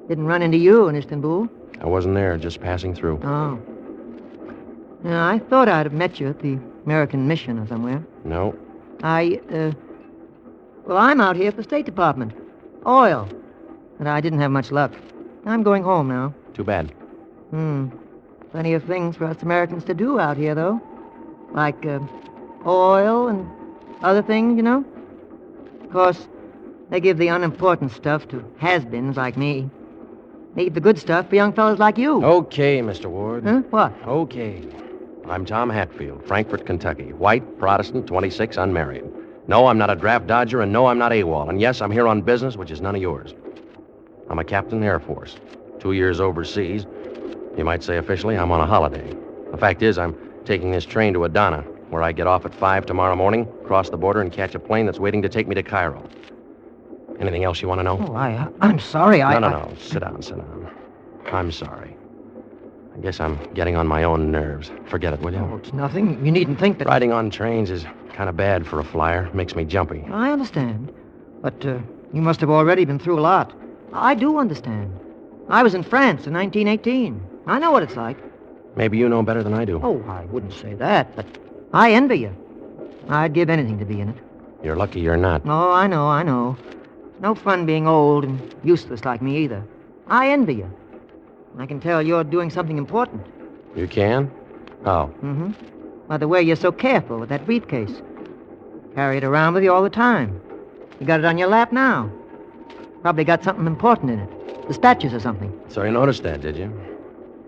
didn't run into you in Istanbul. I wasn't there, just passing through. Oh. Yeah, I thought I'd have met you at the American mission or somewhere. No. Well, I'm out here at the State Department. Oil. But I didn't have much luck. I'm going home now. Too bad. Plenty of things for us Americans to do out here, though. Like, oil and other things, you know? Of course, they give the unimportant stuff to has-beens like me. Leave the good stuff for young fellas like you. Okay, Mr. Ward. Huh? What? Okay. I'm Tom Hatfield, Frankfort, Kentucky. White, Protestant, 26, unmarried. No, I'm not a draft dodger, and no, I'm not AWOL. And yes, I'm here on business, which is none of yours. I'm a captain in the Air Force. 2 years overseas. You might say officially I'm on a holiday. The fact is, I'm taking this train to Adana, where I get off at 5 tomorrow morning, cross the border, and catch a plane that's waiting to take me to Cairo. Anything else you want to know? Oh, I'm sorry. No. Sit down. I'm sorry. I guess I'm getting on my own nerves. Forget it, will you? Oh, it's nothing. You needn't think that... Riding on trains is kind of bad for a flyer. Makes me jumpy. I understand. But you must have already been through a lot. I do understand. I was in France in 1918. I know what it's like. Maybe you know better than I do. Oh, I wouldn't say that, but I envy you. I'd give anything to be in it. You're lucky you're not. Oh, I know. No fun being old and useless like me either. I envy you. I can tell you're doing something important. You can? Oh. Mm-hmm. By the way, you're so careful with that briefcase. Carry it around with you all the time. You got it on your lap now. Probably got something important in it. Dispatches or something. So you noticed that, did you?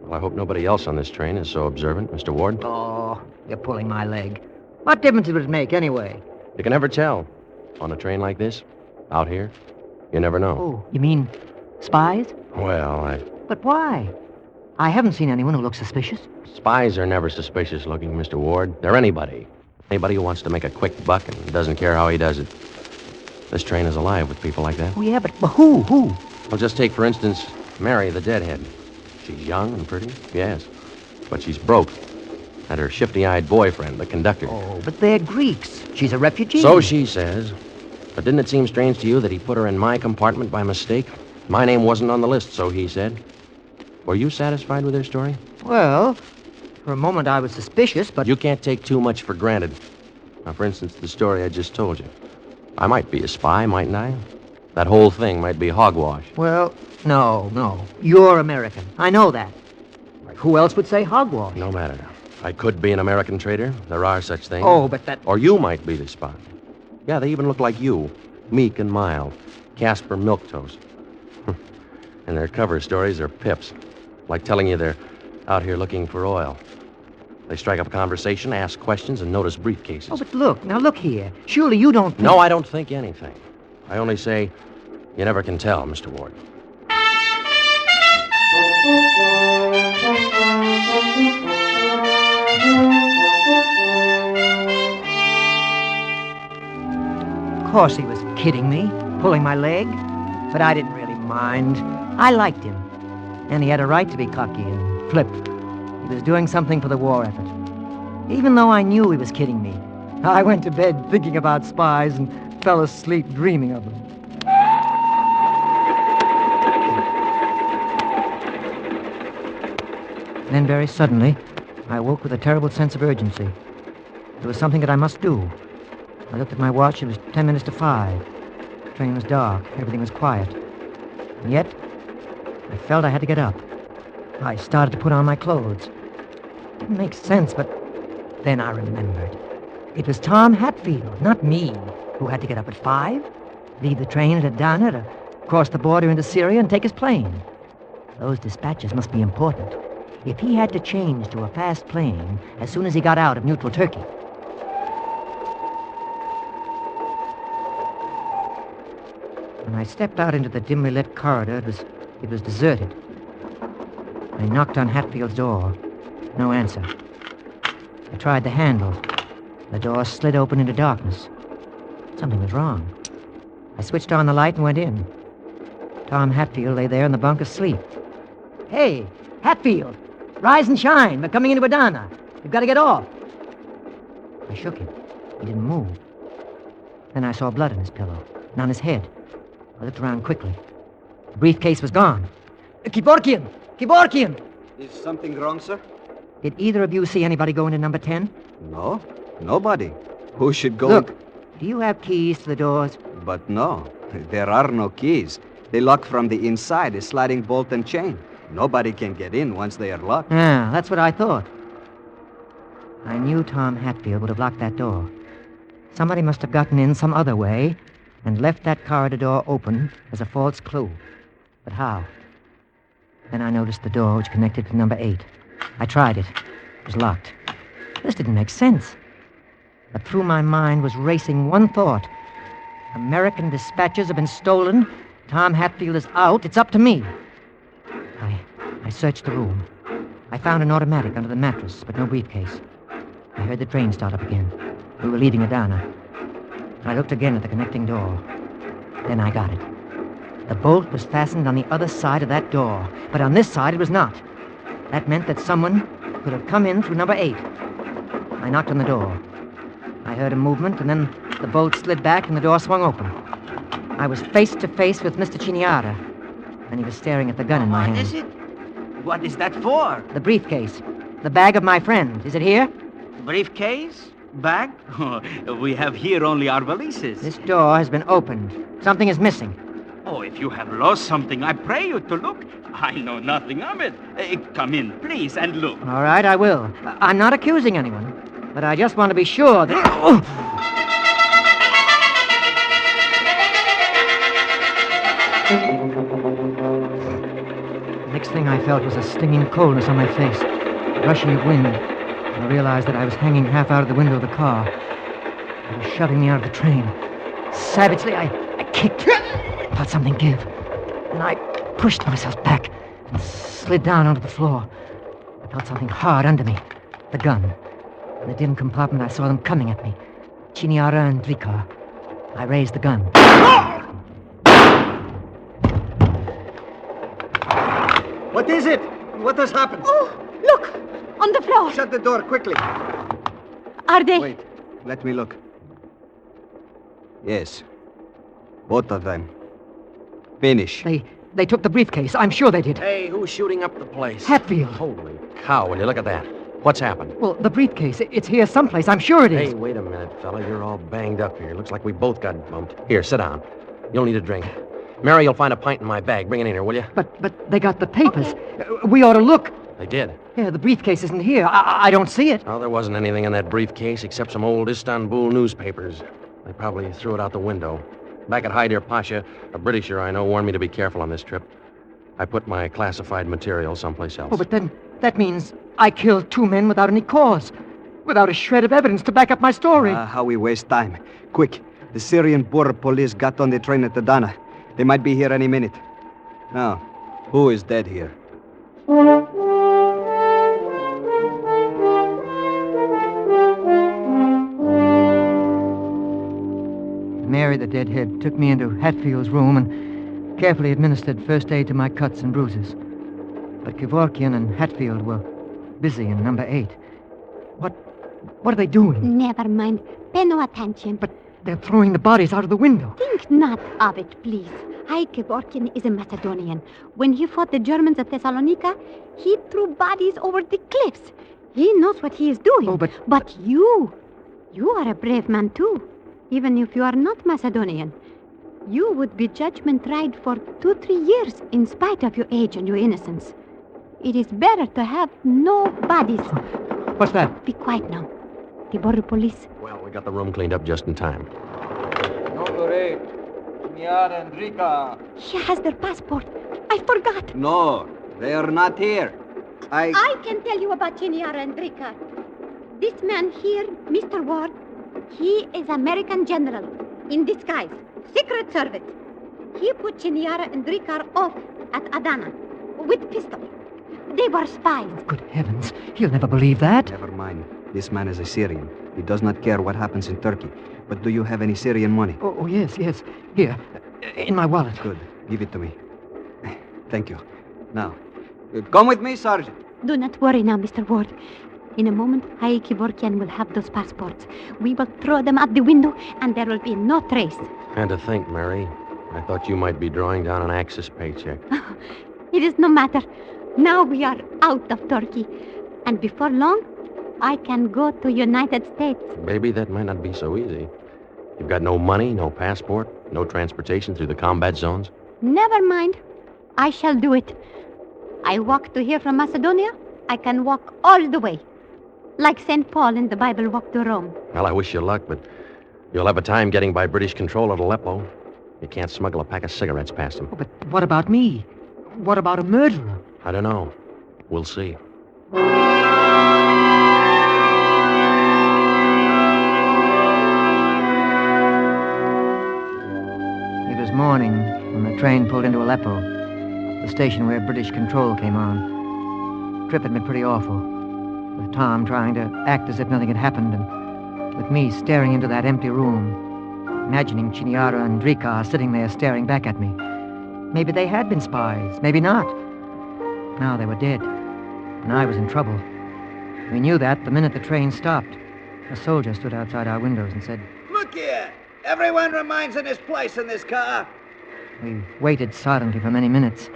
Well, I hope nobody else on this train is so observant, Mr. Ward. Oh, you're pulling my leg. What difference would it make, anyway? You can never tell. On a train like this, out here, you never know. Oh, you mean spies? Well, But why? I haven't seen anyone who looks suspicious. Spies are never suspicious looking, Mr. Ward. They're anybody. Anybody who wants to make a quick buck and doesn't care how he does it. This train is alive with people like that. Oh, yeah, but who? Well, just take, for instance, Mary, the deadhead. She's young and pretty, yes. But she's broke. And her shifty-eyed boyfriend, the conductor. Oh, but they're Greeks. She's a refugee. So she says. But didn't it seem strange to you that he put her in my compartment by mistake? My name wasn't on the list, so he said. Were you satisfied with her story? Well, for a moment I was suspicious, but... You can't take too much for granted. Now, for instance, the story I just told you. I might be a spy, mightn't I? That whole thing might be hogwash. Well, no. You're American. I know that. Who else would say hogwash? No matter. I could be an American traitor. There are such things. Oh, but that... Or you might be the spy. Yeah, they even look like you. Meek and mild. Casper Milquetoast. And their cover stories are pips. Like telling you they're out here looking for oil. They strike up a conversation, ask questions, and notice briefcases. Oh, but look here. Surely you don't think... No, I don't think anything. I only say, you never can tell, Mr. Ward. Of course he was kidding me, pulling my leg. But I didn't really mind. I liked him. And he had a right to be cocky and flip. He was doing something for the war effort. Even though I knew he was kidding me, I went to bed thinking about spies and fell asleep dreaming of them. Then very suddenly, I woke with a terrible sense of urgency. There was something that I must do. I looked at my watch. It was 10 minutes to 5. The train was dark. Everything was quiet. And yet, I felt I had to get up. I started to put on my clothes. It didn't make sense, but then I remembered. It was Tom Hatfield, not me, who had to get up at 5, leave the train at Adana to cross the border into Syria and take his plane. Those dispatches must be important. If he had to change to a fast plane as soon as he got out of neutral Turkey. When I stepped out into the dimly lit corridor, it was deserted. I knocked on Hatfield's door. No answer. I tried the handle. The door slid open into darkness. Something was wrong. I switched on the light and went in. Tom Hatfield lay there in the bunk asleep. Hey, Hatfield! Rise and shine. We're coming into Adana. You've got to get off. I shook him. He didn't move. Then I saw blood on his pillow and on his head. I looked around quickly. The briefcase was gone. Kevorkian! Kevorkian! Is something wrong, sir? Did either of you see anybody go into number 10? No, nobody. Who should go? Look, do you have keys to the doors? But no, there are no keys. They lock from the inside, a sliding bolt and chain. Nobody can get in once they are locked. Yeah, that's what I thought. I knew Tom Hatfield would have locked that door. Somebody must have gotten in some other way and left that corridor door open as a false clue. But how? Then I noticed the door which connected to number 8. I tried it. It was locked. This didn't make sense. But through my mind was racing one thought. American dispatches have been stolen. Tom Hatfield is out. It's up to me. I searched the room. I found an automatic under the mattress, but no briefcase. I heard the train start up again. We were leaving Adana. I looked again at the connecting door. Then I got it. The bolt was fastened on the other side of that door, but on this side it was not. That meant that someone could have come in through number 8. I knocked on the door. I heard a movement, and then the bolt slid back and the door swung open. I was face to face with Mr. Chiniara, and he was staring at the gun in my hand. What is it? What is that for? The briefcase. The bag of my friend. Is it here? Briefcase? Bag? We have here only our valises. This door has been opened. Something is missing. Oh, if you have lost something, I pray you to look. I know nothing of it. Come in, please, and look. All right, I will. I'm not accusing anyone, but I just want to be sure that... Next thing I felt was a stinging coldness on my face, a rushing of wind. I realized that I was hanging half out of the window of the car. It was shoving me out of the train. Savagely, I kicked. Felt something give. And I pushed myself back and slid down onto the floor. I felt something hard under me. The gun. In the dim compartment, I saw them coming at me. Chiniara and Drika. I raised the gun. What is it? What has happened? Oh, look! On the floor. Shut the door quickly. Are they... Wait, let me look. Yes. Both of them. Finish. They took the briefcase. I'm sure they did. Hey, who's shooting up the place? Hatfield. Holy cow, will you look at that? What's happened? Well, the briefcase. It's here someplace. I'm sure it is. Hey, wait a minute, fella. You're all banged up here. Looks like we both got bumped. Here, sit down. You'll need a drink. Mary, you'll find a pint in my bag. Bring it in here, will you? But they got the papers. We ought to look. They did. Yeah, the briefcase isn't here. I don't see it. Oh, there wasn't anything in that briefcase except some old Istanbul newspapers. They probably threw it out the window. Back at Hyder Pasha, a Britisher I know warned me to be careful on this trip. I put my classified material someplace else. Oh, but then that means I killed 2 men without any cause. Without a shred of evidence to back up my story. How we waste time. Quick, the Syrian border police got on the train at Adana. They might be here any minute. Now, who is dead here? Mary, the deadhead, took me into Hatfield's room and carefully administered first aid to my cuts and bruises. But Kevorkian and Hatfield were busy in number 8. What are they doing? Never mind. Pay no attention. But they're throwing the bodies out of the window. Think not of it, please. Kevorkian is a Macedonian. When he fought the Germans at Thessalonica, he threw bodies over the cliffs. He knows what he is doing. Oh, But you are a brave man, too. Even if you are not Macedonian. You would be judgment tried for 2-3 years in spite of your age and your innocence. It is better to have no bodies. What's that? Be quiet now. The border police. Well, we got the room cleaned up just in time. Number 8, Miara and Rika. She has their passport. I forgot. No, they are not here. I can tell you about Chiniara and Rika. This man here, Mr. Ward, he is American general in disguise. Secret Service. He put Chiniara and Rika off at Adana with pistol. They were spies. Good heavens. He'll never believe that. Never mind. This man is a Syrian. He does not care what happens in Turkey. But do you have any Syrian money? Oh, yes. Here, in my wallet. Good. Give it to me. Thank you. Now, come with me, Sergeant. Do not worry now, Mr. Ward. In a moment, Kevorkian will have those passports. We will throw them out the window, and there will be no trace. And to think, Mary, I thought you might be drawing down an Axis paycheck. It is no matter. Now we are out of Turkey. And before long, I can go to United States. Baby, that might not be so easy. You've got no money, no passport, no transportation through the combat zones. Never mind. I shall do it. I walk to here from Macedonia. I can walk all the way. Like St. Paul in the Bible walked to Rome. Well, I wish you luck, but you'll have a time getting by British control at Aleppo. You can't smuggle a pack of cigarettes past them. Oh, but what about me? What about a murderer? I don't know. We'll see. It was morning when the train pulled into Aleppo, the station where British control came on. The trip had been pretty awful, with Tom trying to act as if nothing had happened, and with me staring into that empty room, imagining Chiniara and Drika sitting there staring back at me. Maybe they had been spies, maybe not. Now they were dead, and I was in trouble. We knew that the minute the train stopped. A soldier stood outside our windows and said, Look here! Everyone remains in his place in this car. We waited silently for many minutes.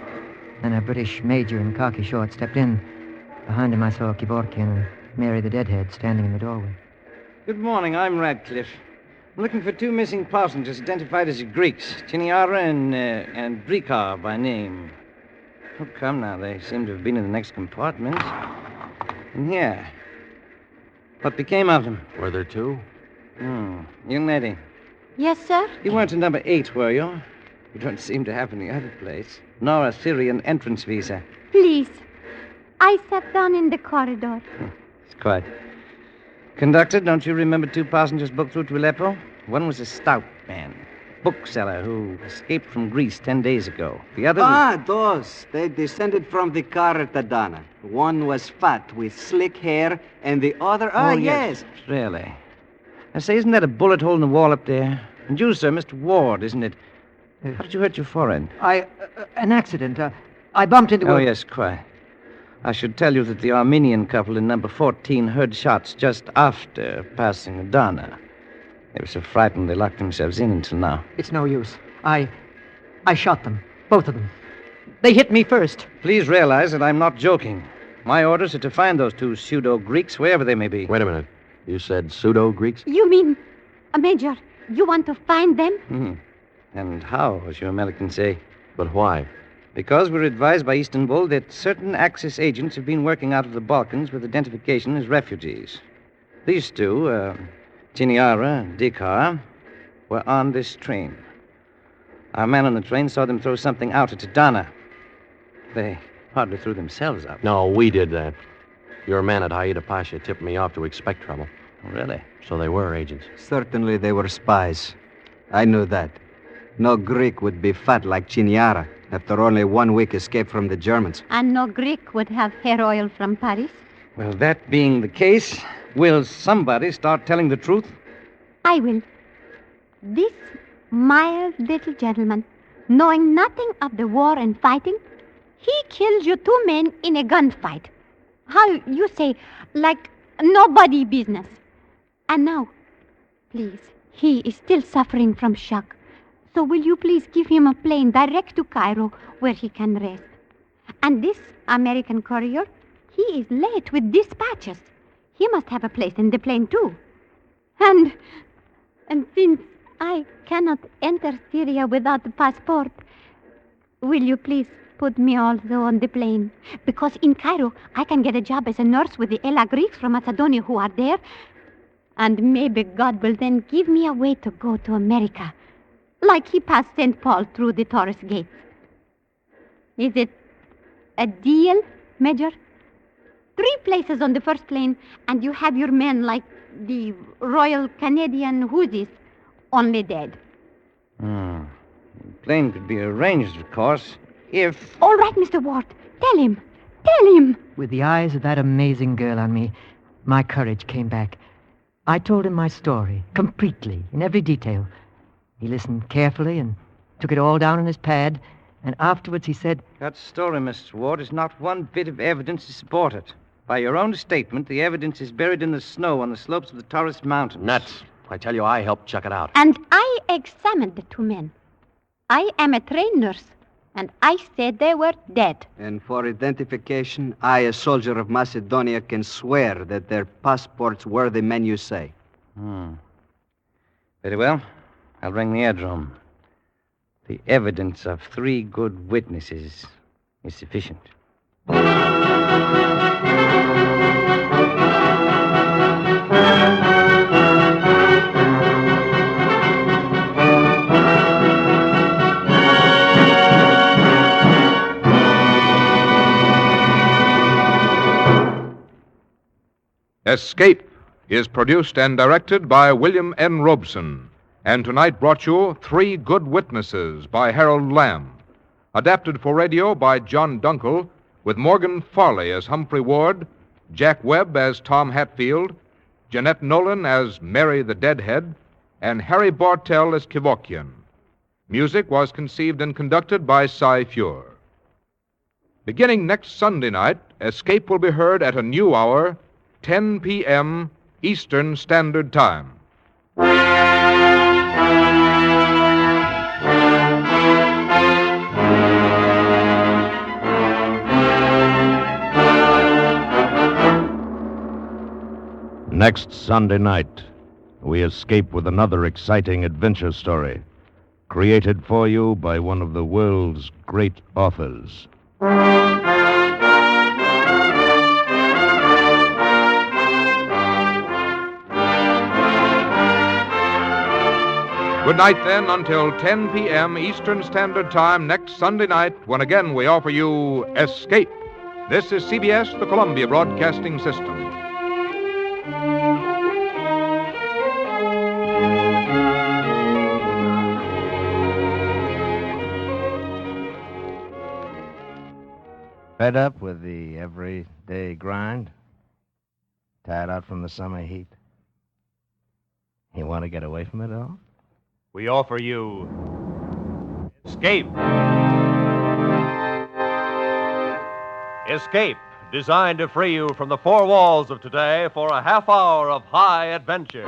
Then a British major in khaki shorts stepped in. Behind him I saw Kevorkian and Mary the Deadhead standing in the doorway. Good morning, I'm Radcliffe. I'm looking for 2 missing passengers identified as Greeks, Chiniara and Drika by name. Oh, come now, they seem to have been in the next compartment. And here. What became of them? Were there 2? Young lady. Yes, sir? You weren't in number 8, were you? You don't seem to have any other place, nor a Syrian entrance visa. Please. I sat down in the corridor. It's quiet. Conductor, don't you remember 2 passengers booked through to Aleppo? One was a stout man, bookseller, who escaped from Greece 10 days ago. The other was... Those. They descended from the car at Adana. One was fat with slick hair, and the other... yes. Really? I say, isn't that a bullet hole in the wall up there? And you, sir, Mr. Ward, isn't it? How did you hurt your forehead? An accident. I bumped into Oh, yes, quite. I should tell you that the Armenian couple in number 14 heard shots just after passing Adana. They were so frightened they locked themselves in until now. It's no use. I shot them. Both of them. They hit me first. Please realize that I'm not joking. My orders are to find those 2 pseudo-Greeks wherever they may be. Wait a minute. You said pseudo-Greeks? You mean, Major, you want to find them? Mm-hmm. And how, as you Americans say. But why? Because we're advised by Istanbul that certain Axis agents have been working out of the Balkans with identification as refugees. These 2, Tiniara and Dikar, were on this train. Our man on the train saw them throw something out at Adana. They hardly threw themselves out. No, we did that. Your man at Haida Pasha tipped me off to expect trouble. Really? So they were agents. Certainly they were spies. I knew that. No Greek would be fat like Chiniara after only 1 week escape from the Germans. And no Greek would have hair oil from Paris? Well, that being the case, will somebody start telling the truth? I will. This mild little gentleman, knowing nothing of the war and fighting, he killed you 2 men in a gunfight. How you say, like nobody business. And now, please, he is still suffering from shock. So will you please give him a plane direct to Cairo where he can rest? And this American courier, he is late with dispatches. He must have a place in the plane too. And since I cannot enter Syria without the passport, will you please put me also on the plane? Because in Cairo, I can get a job as a nurse with the Ella Greeks from Macedonia who are there. And maybe God will then give me a way to go to America, like he passed St. Paul through the Taurus gates. Is it a deal, Major? 3 places on the first plane, and you have your men like the Royal Canadian Houthis, only dead. The plane could be arranged, of course, if... All right, Mr. Ward. Tell him. Tell him. With the eyes of that amazing girl on me, my courage came back. I told him my story, completely, in every detail. He listened carefully and took it all down on his pad, and afterwards he said... That story, Mr. Ward, is not one bit of evidence to support it. By your own statement, the evidence is buried in the snow on the slopes of the Taurus Mountains. Nuts. I tell you, I helped check it out. And I examined the 2 men. I am a trained nurse, and I said they were dead. And for identification, I, a soldier of Macedonia, can swear that their passports were the men you say. Very well. I'll ring the aerodrome. The evidence of 3 good witnesses is sufficient. Escape is produced and directed by William N. Robeson, and tonight brought you 3 Good Witnesses by Harold Lamb, adapted for radio by John Dunkel, with Morgan Farley as Humphrey Ward, Jack Webb as Tom Hatfield, Jeanette Nolan as Mary the Deadhead, and Harry Bartell as Kevorkian. Music was conceived and conducted by Cy Fure. Beginning next Sunday night, Escape will be heard at a new hour, 10 p.m. Eastern Standard Time. Next Sunday night, we escape with another exciting adventure story, created for you by one of the world's great authors. Good night, then, until 10 p.m. Eastern Standard Time next Sunday night, when again we offer you Escape. This is CBS, the Columbia Broadcasting System. Fed up with the everyday grind? Tired out from the summer heat? You want to get away from it all? We offer you Escape. Escape, designed to free you from the four walls of today for a half hour of high adventure.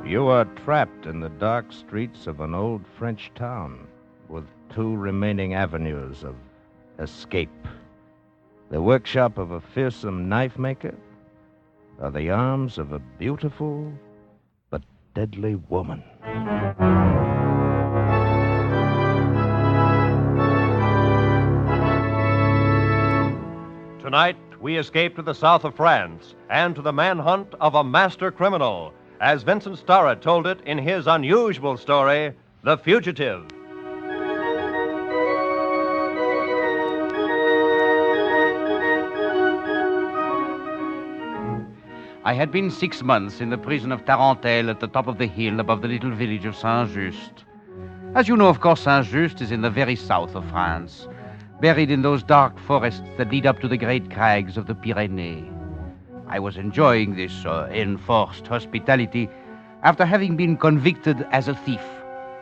You are trapped in the dark streets of an old French town with two remaining avenues of escape. The workshop of a fearsome knife maker, or the arms of a beautiful but deadly woman. Tonight, we escape to the south of France and to the manhunt of a master criminal, as Vincent Starrett told it in his unusual story, The Fugitive. I had been 6 months in the prison of Tarentelle at the top of the hill above the little village of Saint-Just. As you know, of course, Saint-Just is in the very south of France, buried in those dark forests that lead up to the great crags of the Pyrenees. I was enjoying this enforced hospitality after having been convicted as a thief,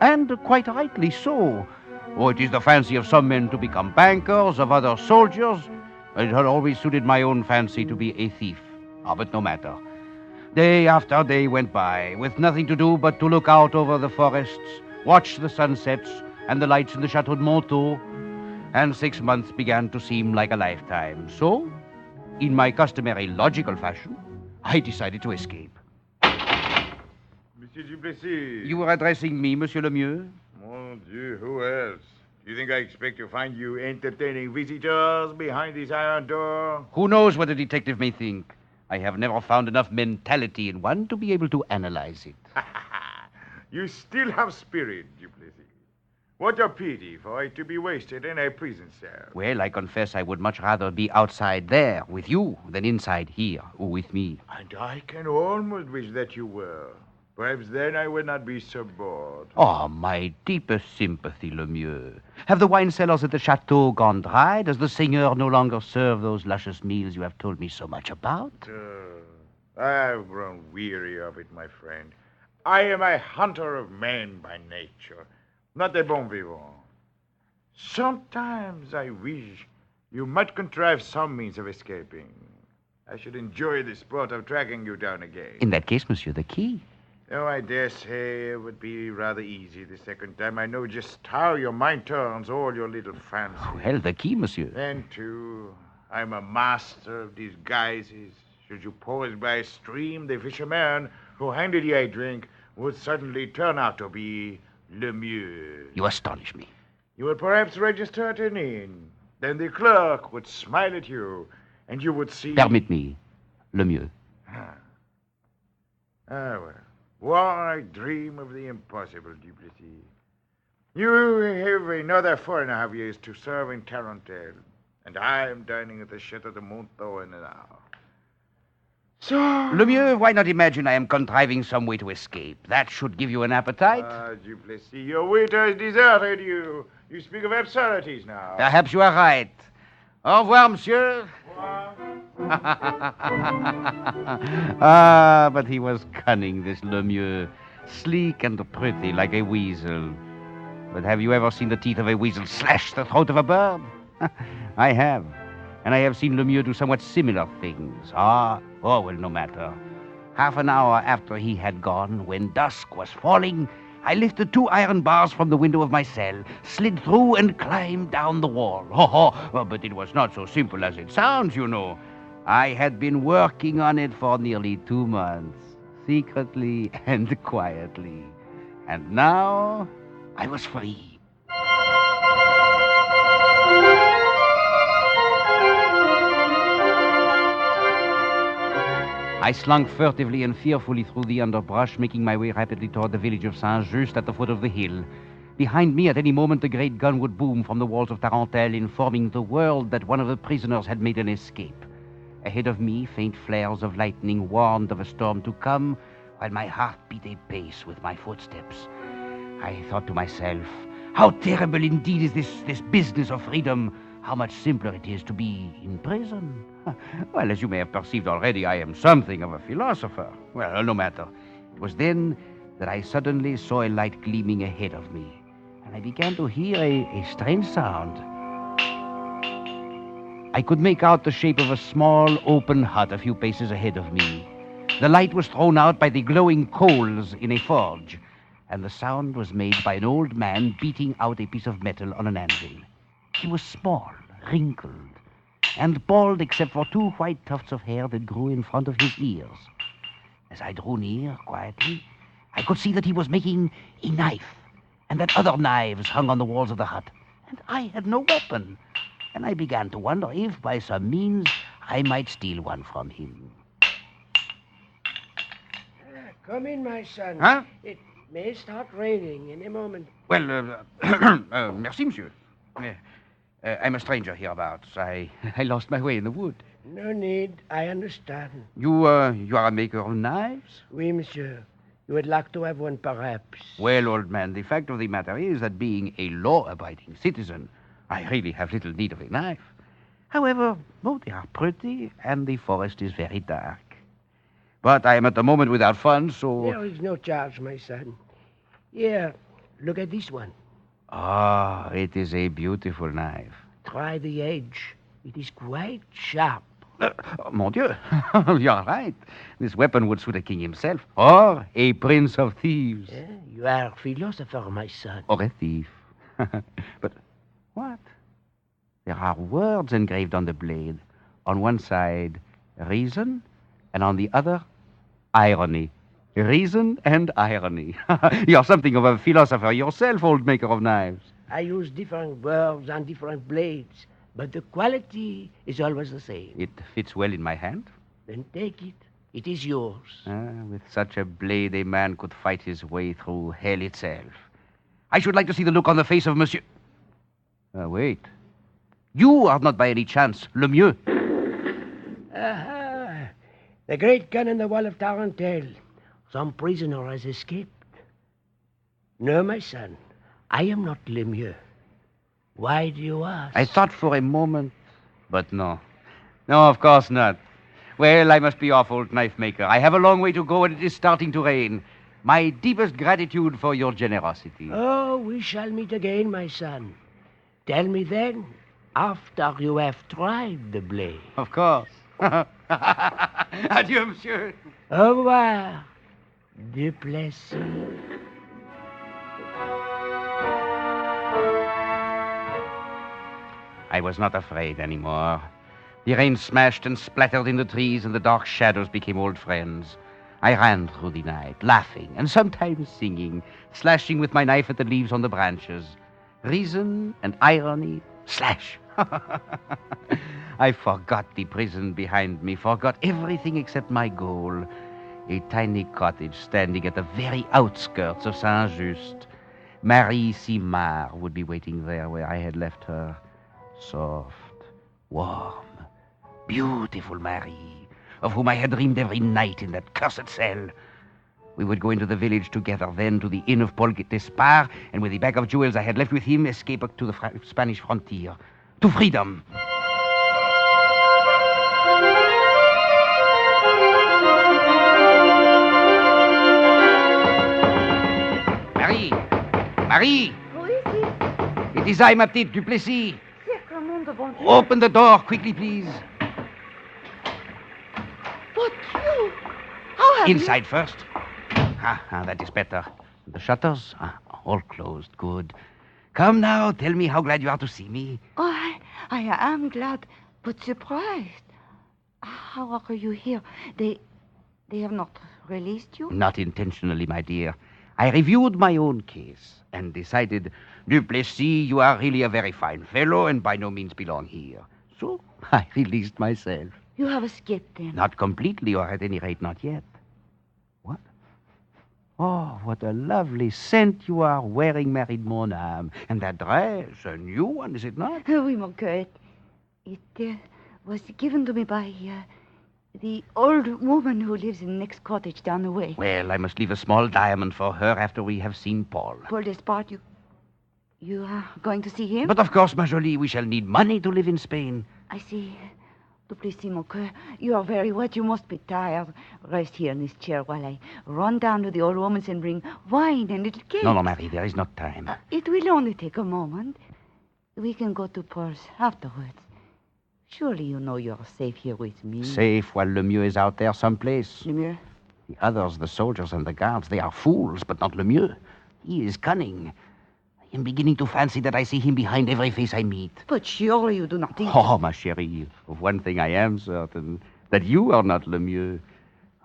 and quite rightly so. Oh, it is the fancy of some men to become bankers, of others soldiers. It had always suited my own fancy to be a thief. But no matter. Day after day went by, with nothing to do but to look out over the forests, watch the sunsets and the lights in the Chateau de Montaut, and 6 months began to seem like a lifetime. So, in my customary logical fashion, I decided to escape. Monsieur Duplessis. You were addressing me, Monsieur Lemieux? Mon Dieu, who else? Do you think I expect to find you entertaining visitors behind this iron door? Who knows what a detective may think? I have never found enough mentality in one to be able to analyze it. You still have spirit, Duplessis. What a pity for it to be wasted in a prison cell. Well, I confess I would much rather be outside there with you than inside here with me. And I can almost wish that you were. Perhaps then I would not be so bored. Oh, my deepest sympathy, Lemieux. Have the wine cellars at the chateau gone dry? Does the seigneur no longer serve those luscious meals you have told me so much about? I've grown weary of it, my friend. I am a hunter of men by nature, not a bon vivant. Sometimes I wish you might contrive some means of escaping. I should enjoy the sport of tracking you down again. In that case, monsieur, the key. Oh, I dare say it would be rather easy the second time. I know just how your mind turns all your little fancies. Well, the key, monsieur. Then, too, I'm a master of disguises. Should you pause by a stream, the fisherman who handed you a drink would suddenly turn out to be Lemieux. You astonish me. You would perhaps register at an inn. Then the clerk would smile at you, and you would see... Permit me, Lemieux. Well. Why dream of the impossible, Duplessis? You have another 4.5 years to serve in Tarentelle, and I am dining at the Chateau de Montaut in an hour. So... Lemieux, why not imagine I am contriving some way to escape? That should give you an appetite. Duplessis, your waiter has deserted you. You speak of absurdities now. Perhaps you are right. Au revoir, monsieur. But he was cunning, this Lemieux. Sleek and pretty, like a weasel. But have you ever seen the teeth of a weasel slash the throat of a bird? I have. And I have seen Lemieux do somewhat similar things. Well, no matter. Half an hour after he had gone, when dusk was falling, I lifted 2 iron bars from the window of my cell, slid through and climbed down the wall. But it was not so simple as it sounds, you know. I had been working on it for nearly 2 months, secretly and quietly. And now I was free. I slunk furtively and fearfully through the underbrush, making my way rapidly toward the village of Saint-Just at the foot of the hill. Behind me, at any moment, the great gun would boom from the walls of Tarentelle, informing the world that one of the prisoners had made an escape. Ahead of me, faint flares of lightning warned of a storm to come, while my heart beat a pace with my footsteps. I thought to myself, how terrible indeed is this business of freedom. How much simpler it is to be in prison. Well, as you may have perceived already, I am something of a philosopher. Well, no matter. It was then that I suddenly saw a light gleaming ahead of me, and I began to hear a strange sound. I could make out the shape of a small, open hut a few paces ahead of me. The light was thrown out by the glowing coals in a forge, and the sound was made by an old man beating out a piece of metal on an anvil. He was small, wrinkled, and bald except for 2 white tufts of hair that grew in front of his ears. As I drew near quietly, I could see that he was making a knife, and that other knives hung on the walls of the hut, and I had no weapon, and I began to wonder if, by some means, I might steal one from him. Come in, my son. Huh? It may start raining any moment. Well, merci, monsieur. I'm a stranger hereabouts. I lost my way in the wood. No need. I understand. You are a maker of knives? Oui, monsieur. You would like to have one, perhaps. Well, old man, the fact of the matter is that being a law-abiding citizen, I really have little need of a knife. However, they are pretty, and the forest is very dark. But I am at the moment without funds, so... There is no charge, my son. Here, look at this one. Ah, it is a beautiful knife. Try the edge. It is quite sharp. Mon Dieu, you are right. This weapon would suit a king himself, or a prince of thieves. You are a philosopher, my son. Or a thief. But what? There are words engraved on the blade. On one side, reason, and on the other, irony. Reason and irony. You're something of a philosopher yourself, old maker of knives. I use different words on different blades, but the quality is always the same. It fits well in my hand. Then take it. It is yours. With such a blade, a man could fight his way through hell itself. I should like to see the look on the face of Monsieur... wait. You are not by any chance Lemieux. Aha! The great gun in the wall of Tarentelle. Some prisoner has escaped. No, my son. I am not Lemieux. Why do you ask? I thought for a moment, but no. No, of course not. Well, I must be off, old knife maker. I have a long way to go, and it is starting to rain. My deepest gratitude for your generosity. Oh, we shall meet again, my son. Tell me then, after you have tried the blade. Of course. Adieu, monsieur. Au revoir, Duplessis. I was not afraid anymore. The rain smashed and splattered in the trees, and the dark shadows became old friends. I ran through the night, laughing and sometimes singing, slashing with my knife at the leaves on the branches. Reason and irony, slash. I forgot the prison behind me, forgot everything except my goal. A tiny cottage standing at the very outskirts of Saint-Just. Marie Simard would be waiting there where I had left her. Soft, warm, beautiful Marie, of whom I had dreamed every night in that cursed cell. We would go into the village together, then to the inn of Paul Despard, and with the bag of jewels I had left with him, escape to the Spanish frontier, to freedom. Marie! Marie! Who is it? It is I, ma petite Duplessis. Sacrement de bon Dieu. Open the door, quickly, please. But you... How have Inside first. That is better. The shutters? All closed. Good. Come now, tell me how glad you are to see me. Oh, I am glad, but surprised. How are you here? They have not released you? Not intentionally, my dear. I reviewed my own case and decided, Duplessis, you are really a very fine fellow and by no means belong here. So I released myself. You have escaped then? Not completely, or at any rate, not yet. What? Oh, what a lovely scent you are wearing, married mon âme. And that dress, a new one, is it not? Oui, mon cœur. It was given to me by the old woman who lives in the next cottage down the way. Well, I must leave a small diamond for her after we have seen Paul. Paul Despard, you are going to see him? But of course, ma jolie, we shall need money to live in Spain. I see. Duplessis, mon cœur, you are very wet. You must be tired. Rest here in this chair while I run down to the old woman's and bring wine and little cake. No, Marie, there is not time. It will only take a moment. We can go to Paul's afterwards. Surely you know you are safe here with me. Safe while Lemieux is out there someplace. Lemieux? The others, the soldiers and the guards, they are fools, but not Lemieux. He is cunning. I am beginning to fancy that I see him behind every face I meet. But surely you do not think... Oh, ma chérie, of one thing I am certain, that you are not Lemieux.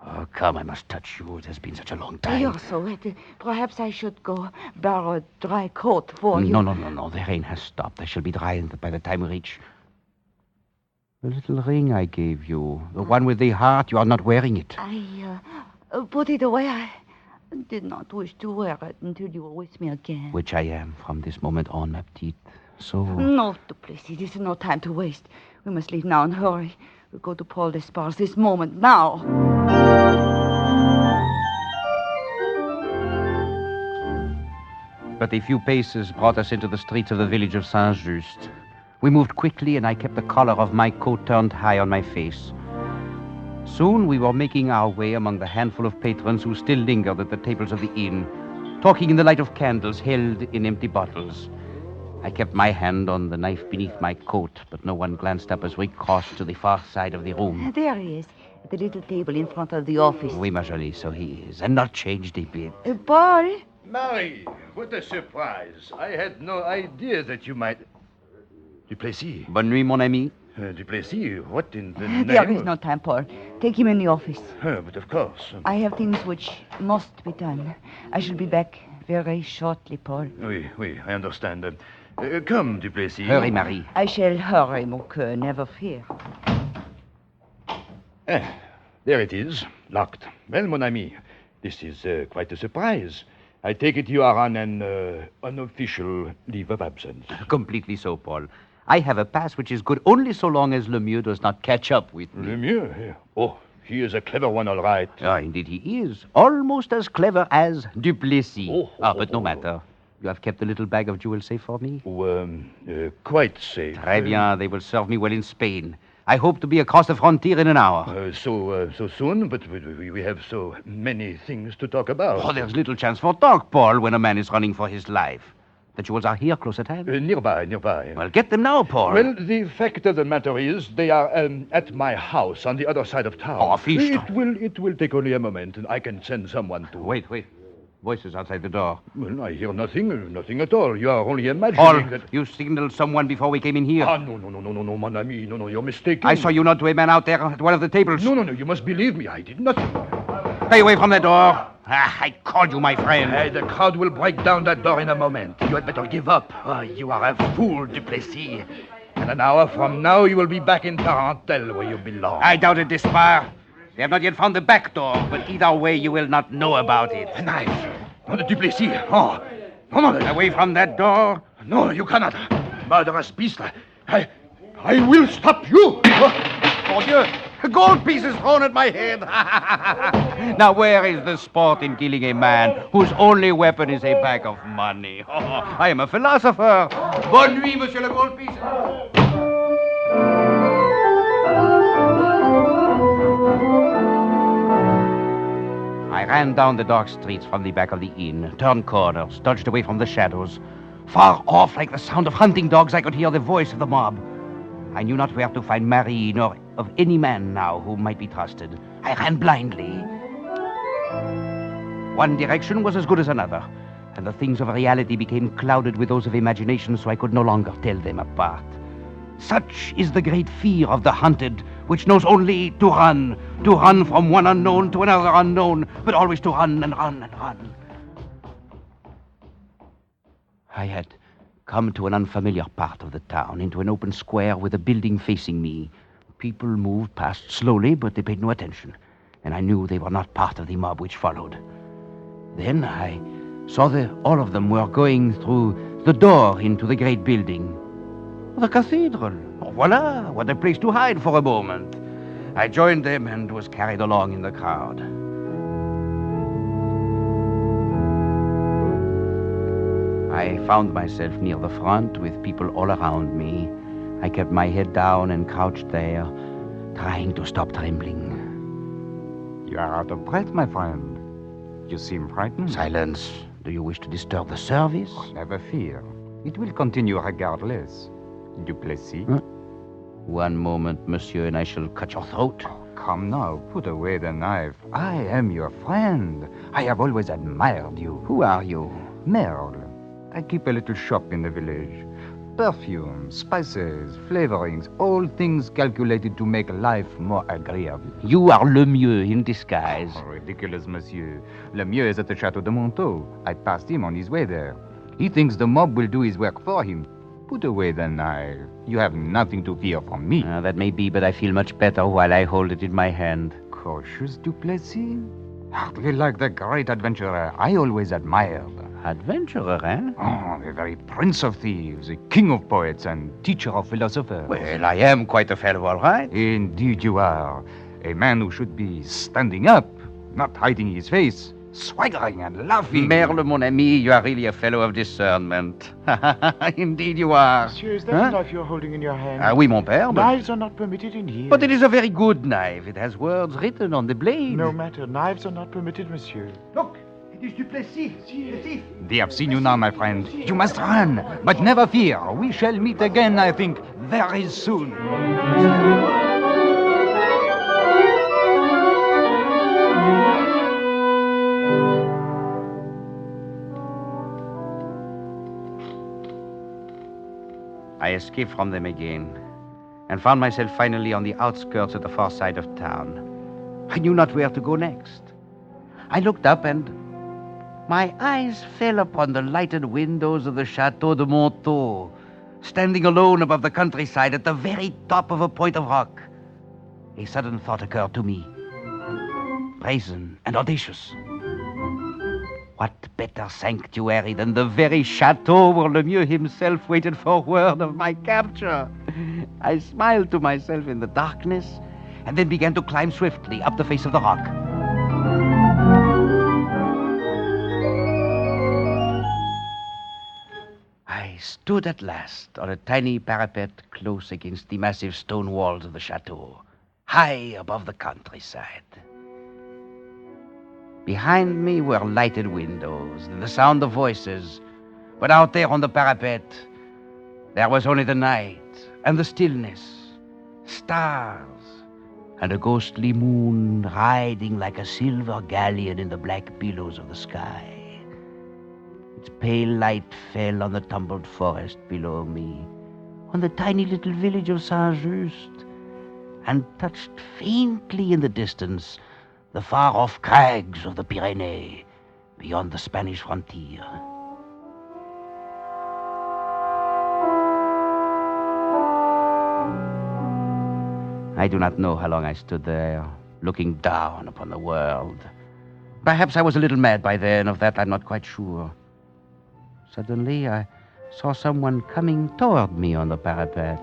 Oh, come, I must touch you. It has been such a long time. You're so wet. Perhaps I should go borrow a dry coat for you. No. The rain has stopped. I shall be dry by the time we reach... The little ring I gave you. The one with the heart. You are not wearing it. I put it away. I did not wish to wear it until you were with me again. Which I am from this moment on, ma petite. So... No, Duplessis, this is no time to waste. We must leave now and hurry. We'll go to Paul Despard's this moment, now. But a few paces brought us into the streets of the village of Saint-Just. We moved quickly, and I kept the collar of my coat turned high on my face. Soon we were making our way among the handful of patrons who still lingered at the tables of the inn, talking in the light of candles held in empty bottles. I kept my hand on the knife beneath my coat, but no one glanced up as we crossed to the far side of the room. There he is, at the little table in front of the office. Oui, ma jolie, so he is, and not changed a bit. Paul? Marie, what a surprise. I had no idea that you might... Duplessis. Bonne nuit, mon ami. Duplessis, what in the name... There is no time, Paul. Take him in the office. But of course. I have things which must be done. I shall be back very shortly, Paul. Oui, I understand. Come, Duplessis. Hurry, Marie. I shall hurry, mon cœur, never fear. There it is, locked. Well, mon ami, this is quite a surprise. I take it you are on an unofficial leave of absence. Completely so, Paul. I have a pass which is good only so long as Lemieux does not catch up with me. Lemieux? Oh, he is a clever one, all right. Ah, indeed he is. Almost as clever as Duplessis. But no matter. You have kept the little bag of jewels safe for me? Quite safe. Très bien. They will serve me well in Spain. I hope to be across the frontier in an hour. So soon, but we have so many things to talk about. Oh, there's little chance for talk, Paul, when a man is running for his life. The jewels are here, close at hand? Nearby. Well, get them now, Paul. Well, the fact of the matter is, they are at my house on the other side of town. Oh, please stop. It will take only a moment, and I can send someone to... Wait. Voices outside the door. Well, I hear nothing at all. You are only imagining Paul, that... you signaled someone before we came in here. No, mon ami. No, you're mistaken. I saw you nod to a man out there at one of the tables. No, you must believe me. I did nothing. Stay away from the door. I called you, my friend. The crowd will break down that door in a moment. You had better give up. You are a fool, Duplessis. And an hour from now, you will be back in Tarentelle, where you belong. I doubt it, Despard. They have not yet found the back door, but either way, you will not know about it. A knife. No, the Duplessis. No. Away from that door. No, you cannot. Murderous beast. I will stop you. Mon Dieu. Gold pieces thrown at my head. Now, where is the sport in killing a man whose only weapon is a bag of money? I am a philosopher. Bonne nuit, monsieur le gold piece. I ran down the dark streets from the back of the inn, turned corners, dodged away from the shadows. Far off, like the sound of hunting dogs, I could hear the voice of the mob. I knew not where to find Marie, nor of any man now who might be trusted. I ran blindly. One direction was as good as another, and the things of reality became clouded with those of imagination, so I could no longer tell them apart. Such is the great fear of the hunted, which knows only to run from one unknown to another unknown, but always to run and run and run. I had come to an unfamiliar part of the town, into an open square with a building facing me. People moved past slowly, but they paid no attention, and I knew they were not part of the mob which followed. Then I saw that all of them were going through the door into the great building. The cathedral. Voila, what a place to hide for a moment. I joined them and was carried along in the crowd. I found myself near the front with people all around me. I kept my head down and crouched there, trying to stop trembling. You are out of breath, my friend. You seem frightened. Silence. Do you wish to disturb the service? Oh, never fear. It will continue regardless. Duplessis? One moment, monsieur, and I shall cut your throat. Oh, come now, put away the knife. I am your friend. I have always admired you. Who are you? Merle. I keep a little shop in the village. Perfumes, spices, flavorings, all things calculated to make life more agreeable. You are Le Mieux in disguise. Oh, ridiculous, monsieur. Le Mieux is at the Chateau de Montaut. I passed him on his way there. He thinks the mob will do his work for him. Put away the knife. You have nothing to fear from me. That may be, but I feel much better while I hold it in my hand. Cautious, Duplessis? Hardly like the great adventurer I always admired. Adventurer, eh? Oh, the very prince of thieves, the king of poets, and teacher of philosophers. Well, I am quite a fellow, all right. Indeed you are. A man who should be standing up, not hiding his face, swaggering and laughing. Merle, mon ami, you are really a fellow of discernment. Indeed you are. Monsieur, is that a knife you're holding in your hand? Oui, mon père. Knives are not permitted in here. But it is a very good knife. It has words written on the blade. No matter. Knives are not permitted, monsieur. Look, it is Duplessis, the thief. They have seen you now, my friend. You must run, but never fear. We shall meet again, I think, very soon. I escaped from them again and found myself finally on the outskirts of the far side of town. I knew not where to go next. I looked up and my eyes fell upon the lighted windows of the Chateau de Montaut, standing alone above the countryside at the very top of a point of rock. A sudden thought occurred to me, brazen and audacious. What better sanctuary than the very chateau where Le Mieux himself waited for word of my capture? I smiled to myself in the darkness and then began to climb swiftly up the face of the rock. I stood at last on a tiny parapet close against the massive stone walls of the chateau, high above the countryside. Behind me were lighted windows and the sound of voices, but out there on the parapet, there was only the night and the stillness, stars, and a ghostly moon riding like a silver galleon in the black billows of the sky. Its pale light fell on the tumbled forest below me, on the tiny little village of Saint-Just, and touched faintly in the distance the far-off crags of the Pyrenees beyond the Spanish frontier. I do not know how long I stood there, looking down upon the world. Perhaps I was a little mad by then, of that I'm not quite sure. Suddenly, I saw someone coming toward me on the parapet.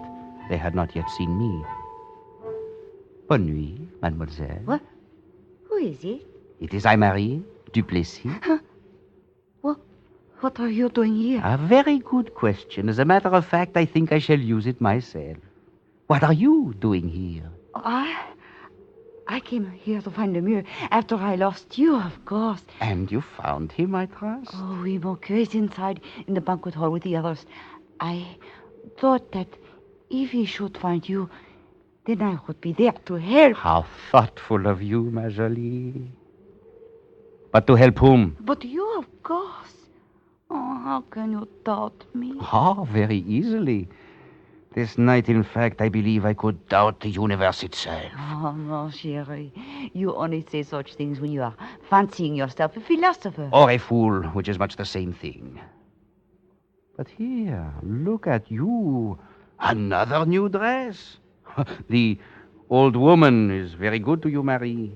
They had not yet seen me. Bonne nuit, mademoiselle. What? Who is it? It is I, Marie Duplessis. Huh? What are you doing here? A very good question. As a matter of fact, I think I shall use it myself. What are you doing here? I came here to find Le Mieux after I lost you, of course. And you found him, I trust? Oh, oui, mon coeur is inside in the banquet hall with the others. I thought that if he should find you, then I would be there to help. How thoughtful of you, ma jolie. But to help whom? But you, of course. Oh, how can you doubt me? Oh, very easily. This night, in fact, I believe I could doubt the universe itself. Oh, no, chérie. You only say such things when you are fancying yourself a philosopher. Or a fool, which is much the same thing. But here, look at you. Another new dress. The Old woman is very good to you, Marie.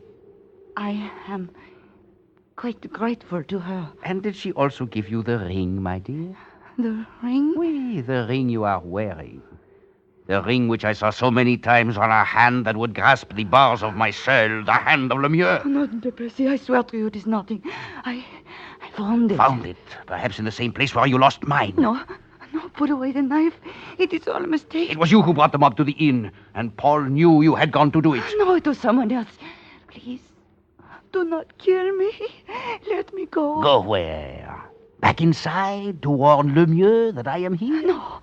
I am quite grateful to her. And did she also give you the ring, my dear? The ring? Oui, the ring you are wearing. The ring which I saw so many times on a hand that would grasp the bars of my cell, the hand of Lemieux. No, Duplessis, I swear to you it is nothing. I found it. Found it? Perhaps in the same place where you lost mine. No, put away the knife. It is all a mistake. It was you who brought them up to the inn, and Paul knew you had gone to do it. No, it was someone else. Please, do not kill me. Let me go. Go where? Back inside to warn Lemieux that I am here? No,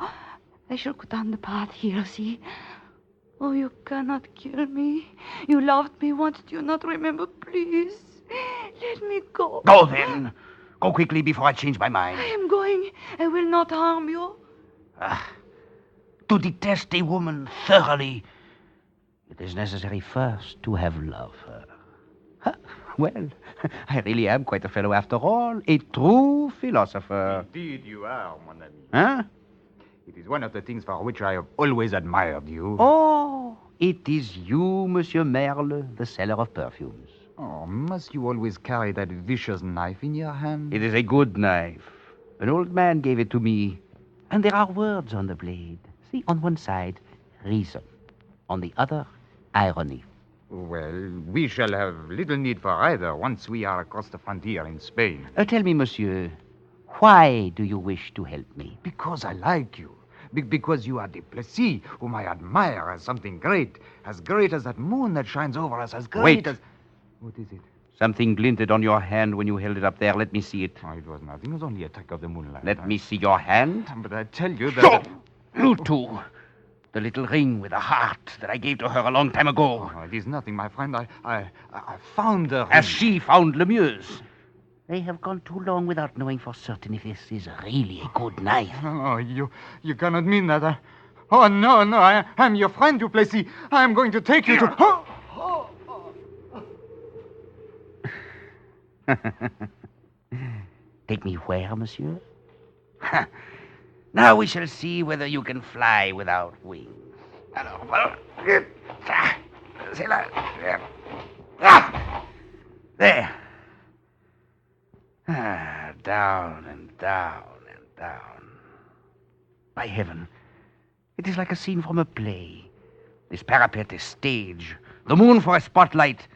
I shall go down the path here, see? Oh, you cannot kill me. You loved me once, do you not remember? Please, let me go. Go then. Go quickly before I change my mind. I am going. I will not harm you. To detest a woman thoroughly, it is necessary first to have loved her. Well, I really am quite a fellow after all. A true philosopher. Indeed you are, mon ami. Huh? It is one of the things for which I have always admired you. Oh, it is you, Monsieur Merle, the seller of perfumes. Oh, must you always carry that vicious knife in your hand? It is a good knife. An old man gave it to me, and there are words on the blade. See, on one side, reason. On the other, irony. Well, we shall have little need for either once we are across the frontier in Spain. Tell me, monsieur, why do you wish to help me? Because I like you. Because you are Duplessis, whom I admire as something great as that moon that shines over us, as great Wait. as... What is it? Something glinted on your hand when you held it up there. Let me see it. Oh, it was nothing. It was only a trick of the moonlight. Let me see your hand. But I tell you that... Stop! You two. The little ring with a heart that I gave to her a long time ago. Oh, it is nothing, my friend. I found the ring. As she found Lemieux's. They have gone too long without knowing for certain if this is really a good knife. Oh, you cannot mean that. Oh, no, I am your friend, Duplessis. I am going to take you to... Oh! Take me where, monsieur? Now we shall see whether you can fly without wings. Alors, voilà. C'est là. There. Down and down and down. By heaven, it is like a scene from a play. This parapet is stage, the moon for a spotlight,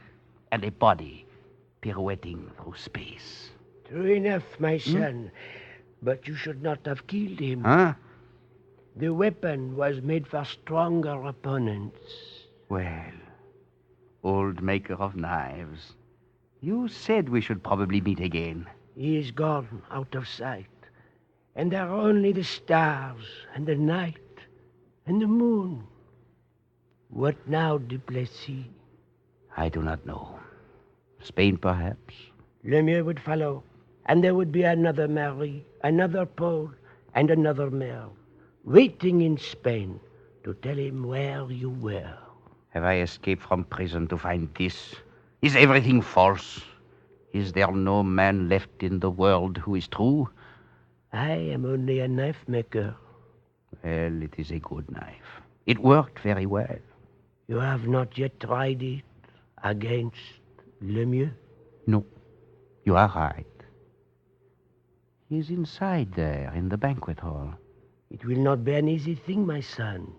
and a body pirouetting through space. True enough, my son. But you should not have killed him. Huh? The weapon was made for stronger opponents. Well, old maker of knives, you said we should probably meet again. He is gone out of sight. And there are only the stars and the night and the moon. What now, Duplessis? I do not know. Spain, perhaps? Lemieux would follow, and there would be another Marie, another Paul, and another Merle, waiting in Spain to tell him where you were. Have I escaped from prison to find this? Is everything false? Is there no man left in the world who is true? I am only a knife maker. Well, it is a good knife. It worked very well. You have not yet tried it against Lemieux? No, you are right. He is inside there in the banquet hall. It will not be an easy thing, my son,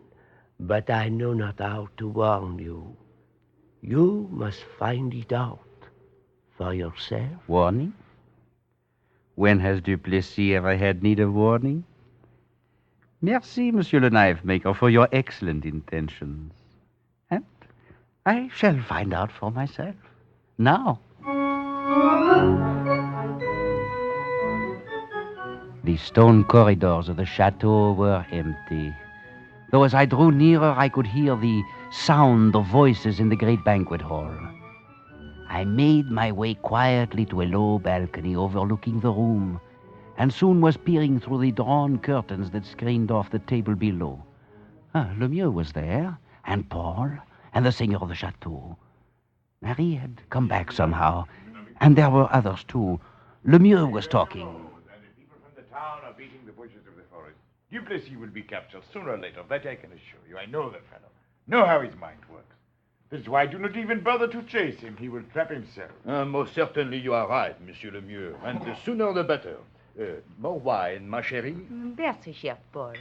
but I know not how to warn you. You must find it out for yourself. Warning? When has Duplessis ever had need of warning? Merci, Monsieur le Knife Maker, for your excellent intentions. And I shall find out for myself. Now. The stone corridors of the chateau were empty, though as I drew nearer I could hear the sound of voices in the great banquet hall. I made my way quietly to a low balcony overlooking the room, and soon was peering through the drawn curtains that screened off the table below. Lemieux was there, and Paul, and the seigneur of the chateau. Marie had come back somehow, and there were others too. Lemieux was talking. And the people from the town are beating the bushes of the forest. Duplessis will be captured sooner or later, that I can assure you. I know the fellow. Know how his mind works. That's why I do not even bother to chase him. He will trap himself. Most certainly you are right, Monsieur Lemieux. And the sooner the better. More wine, ma chérie? Merci, cher Paul.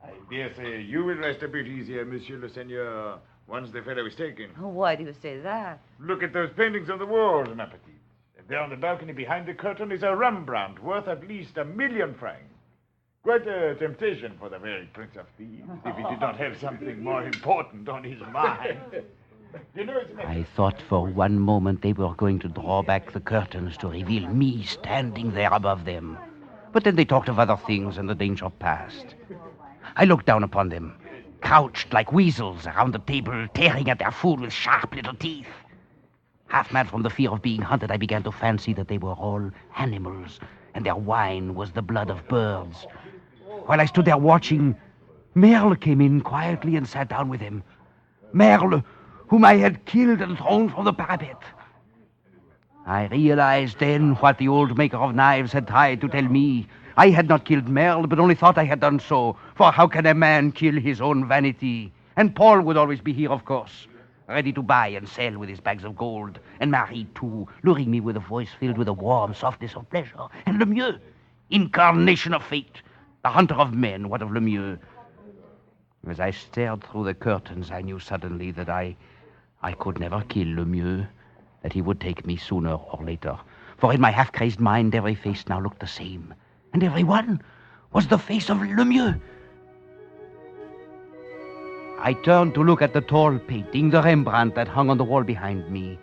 I dare say you will rest a bit easier, Monsieur le Seigneur, once the fellow is taken. Why do you say that? Look at those paintings on the walls, ma petite. And there on the balcony behind the curtain is a Rembrandt worth at least 1,000,000 francs. Quite a temptation for the very Prince of Thieves, if he did not have something more important on his mind. You know, I thought for one moment they were going to draw back the curtains to reveal me standing there above them. But then they talked of other things and the danger passed. I looked down upon them, crouched like weasels around the table, tearing at their food with sharp little teeth. Half mad from the fear of being hunted, I began to fancy that they were all animals, and their wine was the blood of birds. While I stood there watching, Merle came in quietly and sat down with him. Merle, whom I had killed and thrown from the parapet. I realized then what the old maker of knives had tried to tell me. I had not killed Merle, but only thought I had done so. For how can a man kill his own vanity? And Paul would always be here, of course, ready to buy and sell with his bags of gold. And Marie, too, luring me with a voice filled with a warm softness of pleasure. And Lemieux, incarnation of fate, the hunter of men, what of Lemieux? As I stared through the curtains, I knew suddenly that I could never kill Lemieux, that he would take me sooner or later. For in my half-crazed mind, every face now looked the same. And every one was the face of Lemieux. I turned to look at the tall painting, the Rembrandt that hung on the wall behind me.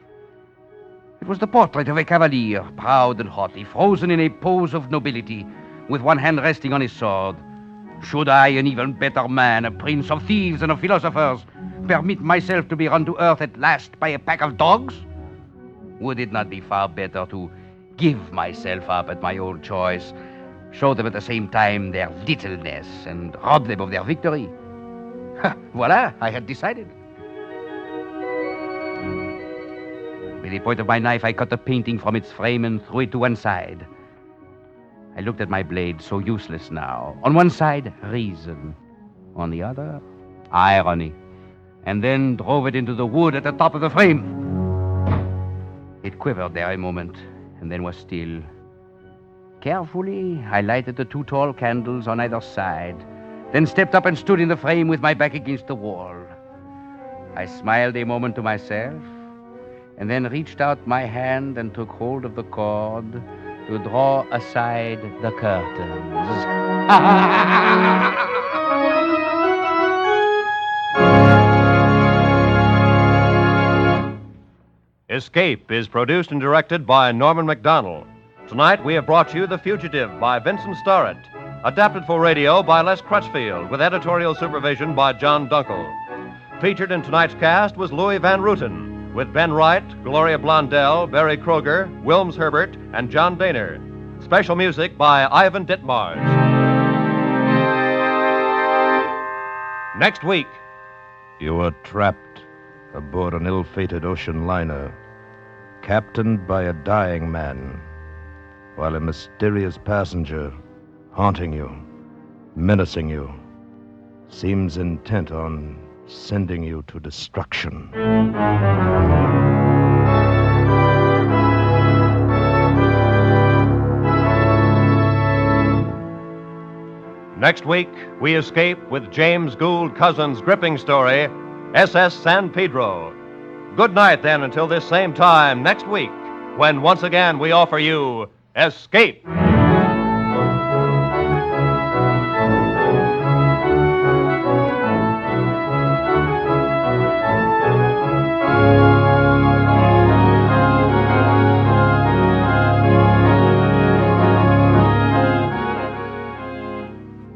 It was the portrait of a cavalier, proud and haughty, frozen in a pose of nobility, with one hand resting on his sword. Should I, an even better man, a prince of thieves and of philosophers, permit myself to be run to earth at last by a pack of dogs? Would it not be far better to give myself up at my own choice, show them at the same time their littleness, and rob them of their victory? Voila, I had decided. With the point of my knife, I cut the painting from its frame and threw it to one side. I looked at my blade, so useless now. On one side, reason. On the other, irony. And then drove it into the wood at the top of the frame. It quivered there a moment, and then was still. Carefully, I lighted the 2 tall candles on either side, then stepped up and stood in the frame with my back against the wall. I smiled a moment to myself, and then reached out my hand and took hold of the cord to draw aside the curtains. Escape is produced and directed by Norman MacDonald. Tonight we have brought you The Fugitive by Vincent Starrett, adapted for radio by Les Crutchfield, with editorial supervision by John Dunkel. Featured in tonight's cast was Louis Van Rooten, with Ben Wright, Gloria Blondell, Barry Kroger, Wilms Herbert, and John Daner. Special music by Ivan Ditmars. Next week. You were trapped aboard an ill-fated ocean liner, captained by a dying man, while a mysterious passenger, haunting you, menacing you, seems intent on sending you to destruction. Next week, we escape with James Gould Cousins' gripping story, SS San Pedro. Good night, then, until this same time next week, when once again we offer you Escape.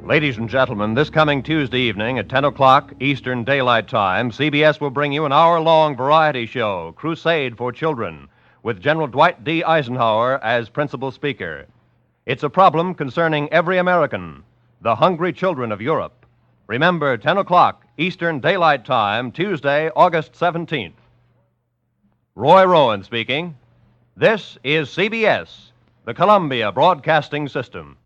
Ladies and gentlemen, this coming Tuesday evening at 10 o'clock Eastern Daylight Time, CBS will bring you an hour-long variety show, Crusade for Children, with General Dwight D. Eisenhower as principal speaker. It's a problem concerning every American, the hungry children of Europe. Remember, 10 o'clock Eastern Daylight Time, Tuesday, August 17th. Roy Rowan speaking. This is CBS, the Columbia Broadcasting System.